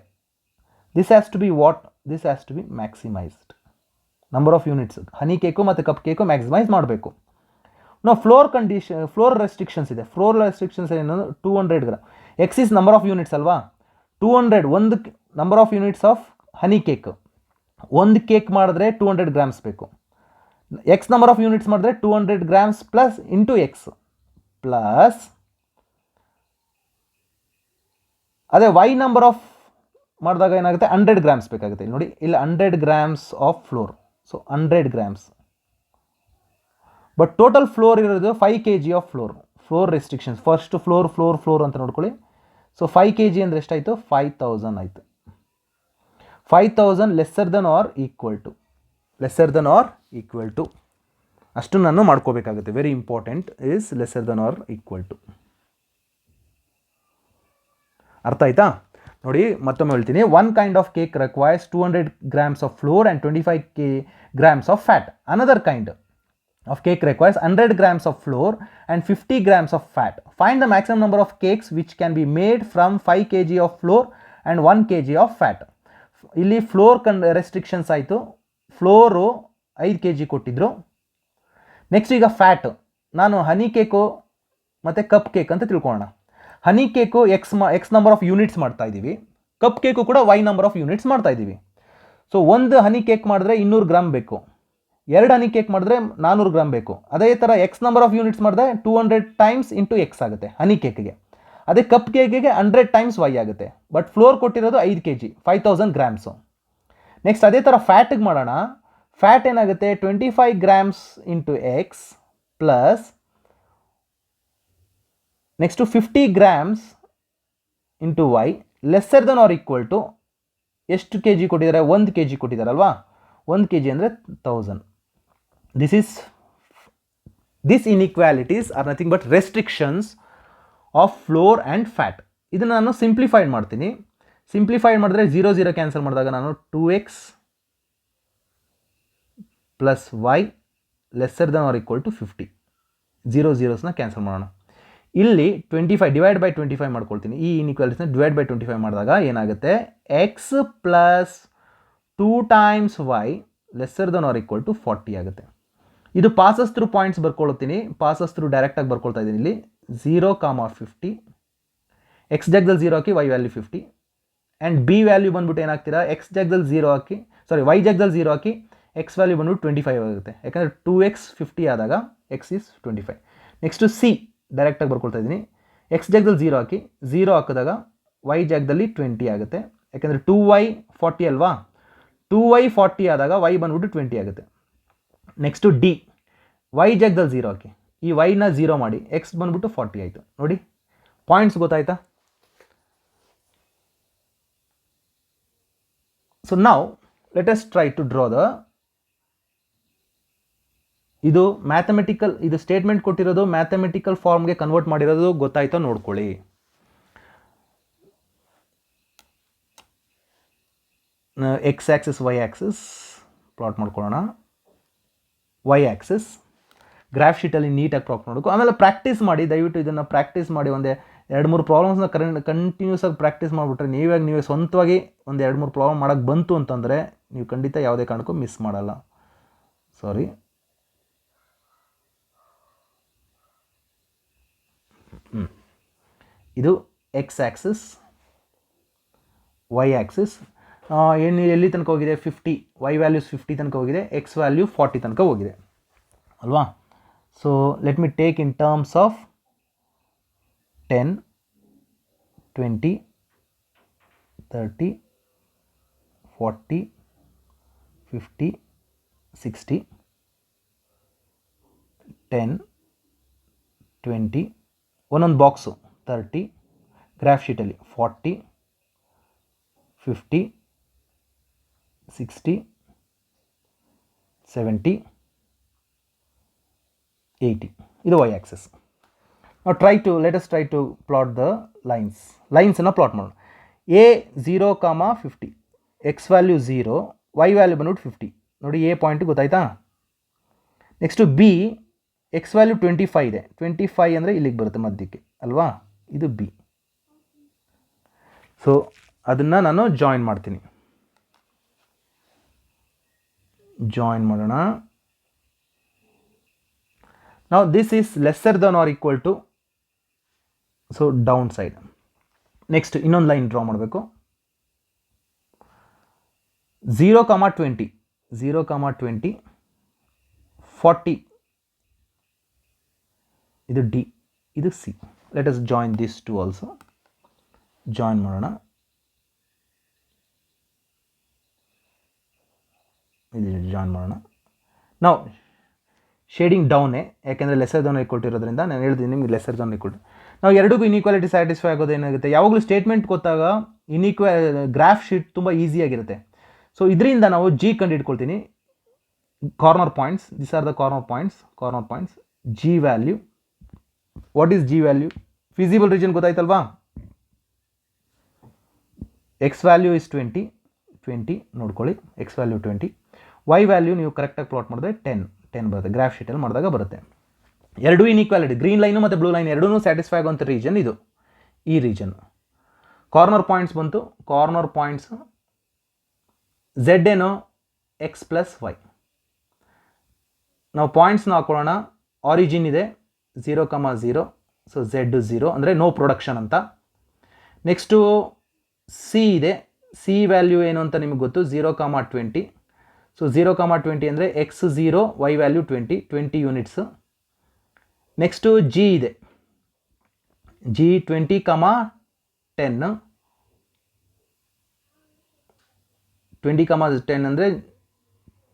This has to be what? This has to be maximized. Number of units honey cake ಮತ್ತು ಕಪ್ ಕೇಕು ಮ್ಯಾಕ್ಸಿಮೈಸ್ ಮಾಡಬೇಕು. ನಾವು floor restrictions ಇದೆ. Floor restrictions ಏನಂದ್ರೆ 200 gram. X is number of units ಅಲ್ವಾ, 200 ಒಂದು number of units of honey cake. ಒಂದು cake ಮಾಡಿದ್ರೆ 200 grams ಬೇಕು. ಎಕ್ಸ್ ನಂಬರ್ ಆಫ್ ಯೂನಿಟ್ಸ್ ಮಾಡಿದ್ರೆ 200 grams plus into x plus ಅದೇ ವೈ ನಂಬರ್ ಆಫ್ ಮಾಡಿದಾಗ ಏನಾಗುತ್ತೆ 100 ಗ್ರಾಮ್ಸ್ ಬೇಕಾಗುತ್ತೆ. ನೋಡಿ ಇಲ್ಲಿ 100 grams of flour, so 100 grams. But total flour ಇರೋದು 5 kg of flour restrictions. First flour ಅಂತ ನೋಡ್ಕೊಳ್ಳಿ. ಸೊ 5 kg ಅಂದರೆ ಎಷ್ಟಾಯಿತು? 5000 ಆಯಿತು. 5000 lesser than or equal to ಅಷ್ಟು ನಾನು ಮಾಡ್ಕೋಬೇಕಾಗುತ್ತೆ. Very important is lesser than or equal to. ಅರ್ಥ ಆಯ್ತಾ? ನೋಡಿ ಮತ್ತೊಮ್ಮೆ ಹೇಳ್ತೀನಿ. One kind of cake requires 200 grams of flour and 25 grams of fat. Another kind of cake requires 100 grams of flour and 50 grams of fat. Find the maximum number of cakes which can be made from 5 kg of flour and 1 kg of fat. ಇಲ್ಲಿ floor restrictions ಆಯಿತು. Floor 5 kg ಕೊಟ್ಟಿದ್ರು. Next ಈಗ fat. ನಾನು honey cake ಮತ್ತು cup cake ಅಂತ ತಿಳ್ಕೊಳ್ಳೋಣ. Honey cake X number of units ಮಾಡ್ತಾ ಇದ್ದೀವಿ, ಕಪ್ ಕೇಕು ಕೂಡ ವೈ ನಂಬರ್ ಆಫ್ ಯೂನಿಟ್ಸ್ ಮಾಡ್ತಾ ಇದ್ದೀವಿ. ಸೊ ಒಂದು ಹನಿ ಕೇಕ್ ಮಾಡಿದ್ರೆ 200 ಗ್ರಾಮ್ ಬೇಕು, 2 ಹನಿ ಕೇಕ್ ಮಾಡಿದ್ರೆ 400 ಗ್ರಾಮ್ ಬೇಕು. ಅದೇ ಥರ ಎಕ್ಸ್ ನಂಬರ್ ಆಫ್ ಯೂನಿಟ್ಸ್ ಮಾಡಿದ್ರೆ 200 ಟೈಮ್ಸ್ ಇಂಟು ಎಕ್ಸ್ ಆಗುತ್ತೆ ಹನಿ ಕೇಕ್ಗೆ. ಅದೇ ಕಪ್ ಕೇಕಿಗೆ 100 ಟೈಮ್ಸ್ ವೈ ಆಗುತ್ತೆ. ಬಟ್ ಫ್ಲೋರ್ ಕೊಟ್ಟಿರೋದು 5 kg 5000 ಗ್ರಾಮ್ಸು. ನೆಕ್ಸ್ಟ್ ಅದೇ ಥರ ಫ್ಯಾಟಿಗೆ ಮಾಡೋಣ. ಫ್ಯಾಟ್ ಏನಾಗುತ್ತೆ? 25 grams into x plus next 50 grams into y lesser than or equal to ಎಷ್ಟು kg ಕೊಟ್ಟಿದ್ದಾರೆ? 1 kg ಕೊಟ್ಟಿದ್ದಾರಲ್ವಾ. 1 kg ಅಂದರೆ 1000. These inequalities are nothing but restrictions of flour and fat. ಇದನ್ನು ನಾನು ಸಿಂಪ್ಲಿಫೈಡ್ ಮಾಡ್ತೀನಿ. ಸಿಂಪ್ಲಿಫೈಡ್ ಮಾಡಿದ್ರೆ 0 ಕ್ಯಾನ್ಸಲ್ ಮಾಡಿದಾಗ ನಾನು 2x plus y lesser than or equal to 50. 0 cancel ಮಾಡೋಣ. ಇಲ್ಲಿ 25 ಡಿವೈಡ್ ಬೈ 25 ಮಾಡ್ಕೊಳ್ತೀನಿ. ಈ ಇನ್ಇಕ್ವಾಲಿಟೀಸ್ನ ಡಿವೈಡ್ ಬೈ 25 ಮಾಡಿದಾಗ ಏನಾಗುತ್ತೆ? X plus 2 times y lesser than or equal to 40 ಆಗುತ್ತೆ. ಇದು ಪಾಸಸ್ ಥ್ರೂ ಪಾಯಿಂಟ್ಸ್ ಬರ್ಕೊಳ್ತೀನಿ. ಪಾಸಸ್ ಥ್ರೂ ಡೈರೆಕ್ಟಾಗಿ ಬರ್ಕೊಳ್ತಾ ಇದ್ದೀನಿ. ಇಲ್ಲಿ 0,50 ಎಕ್ಸ್ ಜಾಗದಲ್ಲಿ 0 ಹಾಕಿ y value 50 and B value ಬಂದ್ಬಿಟ್ಟು ಏನಾಗ್ತೀರಾ? ಎಕ್ಸ್ ಜಾಗದಲ್ಲಿ 0 ಹಾಕಿ ವೈ ಜಾಗದಲ್ಲಿ 0 ಹಾಕಿ ಎಕ್ಸ್ ವ್ಯಾಲ್ಯೂ ಬಂದ್ಬಿಟ್ಟು 25 ಆಗುತ್ತೆ. ಯಾಕಂದರೆ 2x 50 ಆದಾಗ ಎಕ್ಸ್ ಈಸ್ 25. ನೆಕ್ಸ್ಟು ಸಿ ಡೈರೆಕ್ಟಾಗಿ ಬರ್ಕೊಳ್ತಾ ಇದ್ದೀನಿ. ಎಕ್ಸ್ ಜಾಗದಲ್ಲಿ 0 ಹಾಕಿ 0 ಹಾಕಿದಾಗ ವೈ ಜಾಗದಲ್ಲಿ 20 ಆಗುತ್ತೆ. ಯಾಕೆಂದರೆ 2y 40 ಅಲ್ವಾ. 2y 40 ಆದಾಗ ವೈ ಬಂದ್ಬಿಟ್ಟು 20 ಆಗುತ್ತೆ. ನೆಕ್ಸ್ಟು ಡಿ ವೈ ಜಾಗದಲ್ಲಿ 0 ಹಾಕಿ ಈ ವೈನ 0 ಮಾಡಿ ಎಕ್ಸ್ ಬಂದ್ಬಿಟ್ಟು 40 ಆಯಿತು. ನೋಡಿ ಪಾಯಿಂಟ್ಸ್ ಗೊತ್ತಾಯ್ತಾ? ಸೊ ನಾವು let us try to draw the ಇದು ಮ್ಯಾಥಮೆಟಿಕಲ್ ಇದು ಸ್ಟೇಟ್ಮೆಂಟ್ ಕೊಟ್ಟಿರೋದು ಮ್ಯಾಥಮೆಟಿಕಲ್ ಫಾರ್ಮ್ಗೆ ಕನ್ವರ್ಟ್ ಮಾಡಿರೋದು ಗೊತ್ತಾಯ್ತೋ ನೋಡ್ಕೊಳ್ಳಿ. X axis y axis plot ಮಾಡ್ಕೊಳ್ಳೋಣ. ವೈ ಆ್ಯಕ್ಸಿಸ್ ಗ್ರಾಫ್ ಶೀಟಲ್ಲಿ ನೀಟಾಗಿ ಪ್ಲಾಟ್ ಮಾಡಬೇಕು. ಆಮೇಲೆ ಪ್ರಾಕ್ಟೀಸ್ ಮಾಡಿ, ದಯವಿಟ್ಟು ಇದನ್ನು ಪ್ರಾಕ್ಟೀಸ್ ಮಾಡಿ. ಒಂದೇ 2-3 ಪ್ರಾಬ್ಲಮ್ಸ್ನ ಕಂಟಿನ್ಯೂಸ್ ಆಗಿ ಪ್ರಾಕ್ಟೀಸ್ ಮಾಡಿಬಿಟ್ರೆ ನೀವೇ ಸ್ವಂತವಾಗಿ ಒಂದು 2-3 ಪ್ರಾಬ್ಲಮ್ ಮಾಡೋಕ್ಕೆ ಬಂತು ಅಂತಂದರೆ ನೀವು ಖಂಡಿತ ಯಾವುದೇ ಕಾರಣಕ್ಕೂ ಮಿಸ್ ಮಾಡಲ್ಲ. ಸಾರಿ, ಇದು ಎಕ್ಸ್ ಆ್ಯಕ್ಸಿಸ್, ವೈ ಆ್ಯಕ್ಸಿಸ್ ಏನು ಎಲ್ಲಿ ತನಕ ಹೋಗಿದೆ? 50. ವೈ ವ್ಯಾಲ್ಯೂಸ್ 50 ತನಕ ಹೋಗಿದೆ, ಎಕ್ಸ್ ವ್ಯಾಲ್ಯೂ 40 ತನಕ ಹೋಗಿದೆ ಅಲ್ವಾ. So let me take in terms of 10, 20, 30, 40, 50, 60, 10, 20 ಒಂದೊಂದು ಬಾಕ್ಸು 30 ಗ್ರಾಫ್ ಶೀಟಲ್ಲಿ 40, 50, 60, 70, 80. ಇದು ವೈ ಆ್ಯಕ್ಸಸ್. ನಾವು let us try to plot the ಲೈನ್ಸನ್ನು ಪ್ಲಾಟ್ ಮಾಡೋಣ. A 0,50 x value 0, Y value ಬಂದ್ಬಿಟ್ಟು 50. ನೋಡಿ ಎ ಪಾಯಿಂಟ್ ಗೊತ್ತಾಯ್ತಾ? ನೆಕ್ಸ್ಟು ಬಿ ಎಕ್ಸ್ ವ್ಯಾಲ್ಯೂ 25 ಇದೆ. 25 ಅಂದರೆ ಇಲ್ಲಿಗೆ ಬರುತ್ತೆ ಮಧ್ಯಕ್ಕೆ ಅಲ್ವಾ. ಇದು ಬಿ. ಸೊ ಅದನ್ನು ನಾನು ಜಾಯಿನ್ ಮಾಡ್ತೀನಿ. ಜಾಯಿನ್ ಮಾಡೋಣ. ನಾವು this is lesser than or equal to, so down side. Next ಇನ್ನೊಂದು ಲೈನ್ ಡ್ರಾ ಮಾಡಬೇಕು. 0,20 0,20 40 ಇದು ಡಿ, ಇದು C. Let us join this two also. Join ಮಾಡೋಣ. ಇದು ಜಾಯಿನ್ ಮಾಡೋಣ. ನಾವು ಶೇಡಿಂಗ್ ಡೌನೇ, ಯಾಕೆಂದರೆ ಲೆಸರ್ ದನ್ ಈಕ್ವಲ್ ಟು ಇರೋದ್ರಿಂದ ನಾನು ಹೇಳ್ತೀನಿ ನಿಮ್ಗೆ ಲೆಸರ್ ದನ್ ಈಕ್ವಲ್ ಟು. ನಾವು ಎರಡಿಗೂ ಇನ್ಇಕ್ವಾಲಿಟಿ ಸ್ಯಾಟಿಸ್ಫೈ ಆಗೋದು ಏನಾಗುತ್ತೆ, ಯಾವಾಗಲೂ ಸ್ಟೇಟ್ಮೆಂಟ್ ಗೊತ್ತಾಗ ಗ್ರಾಫ್ ಶೀಟ್ ತುಂಬ ಈಸಿಯಾಗಿರುತ್ತೆ. ಸೊ ಇದರಿಂದ ನಾವು ಜಿ ಕಂಡು ಇಟ್ಕೊಳ್ತೀನಿ. Corner points, this are the corner points. G value, what is G value? Feasible region ಗೊತ್ತಾಯ್ತಲ್ವಾ? ಎಕ್ಸ್ ವ್ಯಾಲ್ಯೂ ಇಸ್ 20 ನೋಡ್ಕೊಳ್ಳಿ. ಎಕ್ಸ್ ವ್ಯಾಲ್ಯೂ 20, ವೈ ವ್ಯಾಲ್ಯೂ ನೀವು ಕರೆಕ್ಟಾಗಿ ಪ್ಲಾಟ್ ಮಾಡಿದ್ರೆ 10 ಬರುತ್ತೆ. ಗ್ರಾಫ್ ಶೀಟಲ್ಲಿ ಮಾಡಿದಾಗ ಬರುತ್ತೆ. ಎರಡೂ ಇನ್ಇಕ್ವಾಲಿಟಿ, ಗ್ರೀನ್ ಲೈನು ಮತ್ತು ಬ್ಲೂ ಲೈನ್ ಎರಡೂ ಸ್ಯಾಟಿಸ್ಫೈ ಆಗುವಂಥ ರೀಜನ್ ಇದು, ಈ ರೀಜನ್. ಕಾರ್ನರ್ ಪಾಯಿಂಟ್ಸ್ ಬಂತು. ಕಾರ್ನರ್ ಪಾಯಿಂಟ್ಸ್ ಝೆಡ್ ಏನು, ಎಕ್ಸ್ ಪ್ಲಸ್ ವೈ. ನಾವು ಪಾಯಿಂಟ್ಸ್ನ ಹಾಕೊಳ್ಳೋಣ. ಆರಿಜಿನ್ ಇದೆ 0,0, ಸೊ ಝೆಡ್ 0 ಅಂದರೆ ನೋ ಪ್ರೊಡಕ್ಷನ್ ಅಂತ. ನೆಕ್ಸ್ಟು ಸಿ ಇದೆ. ಸಿ ವ್ಯಾಲ್ಯೂ ಏನು ಅಂತ ನಿಮಗೆ ಗೊತ್ತು, 0,20. ಸೊ 0,20 ಅಂದರೆ x 0, Y value 20 units. Next G ಇದೆ. ಜಿ 20,10 20,10 ಅಂದರೆ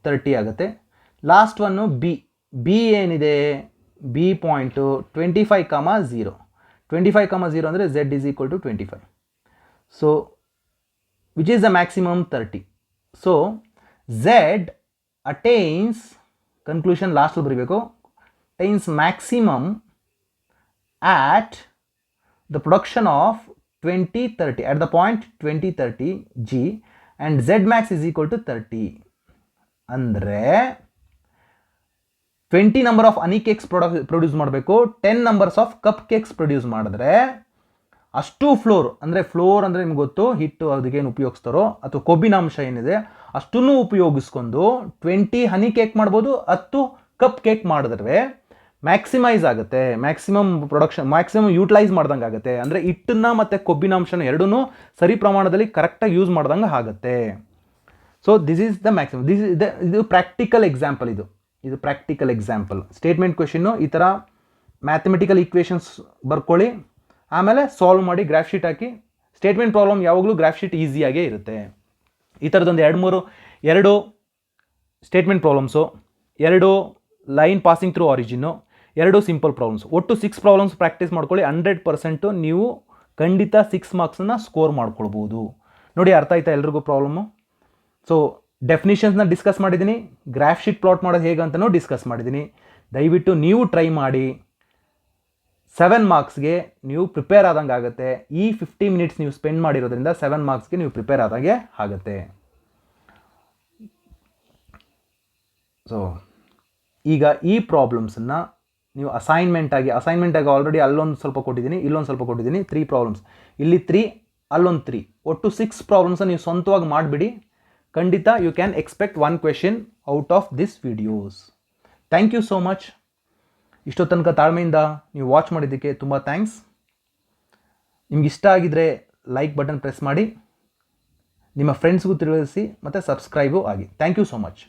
30 ಆಗುತ್ತೆ. ಲಾಸ್ಟ್ ಒನ್ನು ಬಿ ಏನಿದೆ, ಬಿ ಪಾಯಿಂಟು 25,0. 25,0 ಅಂದರೆ z is equal to 25. So which is the maximum 30. So Z attains, conclusion ಲಾಸ್ಟಲ್ಲಿ ಬರೀಬೇಕು, attains maximum at the production of 2030, at the point 2030 G, and Z max is equal to 30. ಅಂದರೆ 20 number of honey cakes produce ಮಾಡಬೇಕು, 10 numbers of cup cakes produce ಮಾಡಿದ್ರೆ ಅಷ್ಟು floor ಅಂದರೆ ನಿಮ್ಗೆ ಗೊತ್ತು, ಹಿಟ್ಟು ಅದಕ್ಕೇನು ಉಪಯೋಗಿಸ್ತಾರೋ ಅಥವಾ ಕೊಬ್ಬಿನಾಂಶ ಏನಿದೆ ಅಷ್ಟನ್ನು ಉಪಯೋಗಿಸ್ಕೊಂಡು 20 ಹನಿ ಕೇಕ್ ಮಾಡ್ಬೋದು, 10 ಕಪ್ ಕೇಕ್ ಮಾಡಿದ್ರೆ ಮ್ಯಾಕ್ಸಿಮೈಸ್ ಆಗುತ್ತೆ. ಮ್ಯಾಕ್ಸಿಮಮ್ ಪ್ರೊಡಕ್ಷನ್, ಮ್ಯಾಕ್ಸಿಮಮ್ ಯೂಟಿಲೈಸ್ ಮಾಡ್ದಂಗೆ ಆಗುತ್ತೆ. ಅಂದರೆ ಹಿಟ್ಟನ್ನು ಮತ್ತು ಕೊಬ್ಬಿನಾಂಶನ ಎರಡೂ ಸರಿ ಪ್ರಮಾಣದಲ್ಲಿ ಕರೆಕ್ಟಾಗಿ ಯೂಸ್ ಮಾಡ್ದಂಗೆ ಆಗುತ್ತೆ. So this is the maximum. ಇದು ಪ್ರಾಕ್ಟಿಕಲ್ ಎಕ್ಸಾಂಪಲ್. ಇದು ಪ್ರಾಕ್ಟಿಕಲ್ ಎಕ್ಸಾಂಪಲ್. ಸ್ಟೇಟ್ಮೆಂಟ್ ಕ್ವೆಶನ್ನು ಈ ಥರ ಮ್ಯಾಥಮೆಟಿಕಲ್ ಈಕ್ವೇಷನ್ಸ್ ಬರ್ಕೊಳ್ಳಿ, ಆಮೇಲೆ ಸಾಲ್ವ್ ಮಾಡಿ ಗ್ರಾಫ್ ಶೀಟ್ ಹಾಕಿ. ಸ್ಟೇಟ್ಮೆಂಟ್ ಪ್ರಾಬ್ಲಮ್ ಯಾವಾಗಲೂ ಗ್ರಾಫ್ ಶೀಟ್ ಈಸಿಯಾಗೇ ಇರುತ್ತೆ. ಈ ಥರದೊಂದು 2 statement problems, 2 line passing through ಆರಿಜಿನ್ನು, 2 simple problems, ಒಟ್ಟು 6 ಪ್ರಾಬ್ಲಮ್ಸ್ ಪ್ರಾಕ್ಟೀಸ್ ಮಾಡ್ಕೊಳ್ಳಿ. 100% ನೀವು ಖಂಡಿತ 6 ಮಾರ್ಕ್ಸನ್ನು ಸ್ಕೋರ್ ಮಾಡ್ಕೊಳ್ಬೋದು. ನೋಡಿ, ಅರ್ಥ ಆಯ್ತಾ ಎಲ್ರಿಗೂ ಪ್ರಾಬ್ಲಮ್ಮು? ಸೊ ಡೆಫಿನಿಷನ್ಸ್ನ ಡಿಸ್ಕಸ್ ಮಾಡಿದ್ದೀನಿ, ಗ್ರಾಫ್ ಶೀಟ್ ಪ್ಲಾಟ್ ಮಾಡೋದು ಹೇಗೆ ಅಂತಲೂ ಡಿಸ್ಕಸ್ ಮಾಡಿದ್ದೀನಿ. ದಯವಿಟ್ಟು ನೀವು ಟ್ರೈ ಮಾಡಿ. 7 ಮಾರ್ಕ್ಸ್ಗೆ ನೀವು ಪ್ರಿಪೇರ್ ಆದಂಗೆ ಆಗುತ್ತೆ. ಈ 50 ಮಿನಿಟ್ಸ್ ನೀವು ಸ್ಪೆಂಡ್ ಮಾಡಿರೋದ್ರಿಂದ 7 ಮಾರ್ಕ್ಸ್ಗೆ ನೀವು ಪ್ರಿಪೇರ್ ಆದಂಗೆ ಆಗುತ್ತೆ. ಸೊ ಈಗ ಈ ಪ್ರಾಬ್ಲಮ್ಸನ್ನು ನೀವು ಅಸೈನ್ಮೆಂಟ್ ಆಗಿ ಆಲ್ರೆಡಿ ಅಲ್ಲೊಂದು ಸ್ವಲ್ಪ ಕೊಟ್ಟಿದ್ದೀನಿ, ಇಲ್ಲೊಂದು ಸ್ವಲ್ಪ ಕೊಟ್ಟಿದ್ದೀನಿ. 3 ಪ್ರಾಬ್ಲಮ್ಸ್, ಇಲ್ಲಿ 3, ಅಲ್ಲೊಂದು 3, ಒಟ್ಟು 6 ಪ್ರಾಬ್ಲಮ್ಸನ್ನು ನೀವು ಸ್ವಂತವಾಗಿ ಮಾಡಿಬಿಡಿ. ಖಂಡಿತ you can expect 1 question out of this videos. Thank you so much. ಇಷ್ಟೋ ತನಕ ತಾಳ್ಮೆಯಿಂದ ನೀವು ವಾಚ್ ಮಾಡಿದ್ದಕ್ಕೆ ತುಂಬ ಥ್ಯಾಂಕ್ಸ್. ನಿಮ್ಗೆ ಇಷ್ಟ ಆಗಿದರೆ ಲೈಕ್ ಬಟನ್ ಪ್ರೆಸ್ ಮಾಡಿ, ನಿಮ್ಮ ಫ್ರೆಂಡ್ಸ್ಗೂ ತಿಳಿಸಿ ಮತ್ತು ಸಬ್ಸ್ಕ್ರೈಬು ಆಗಿ. Thank you so much.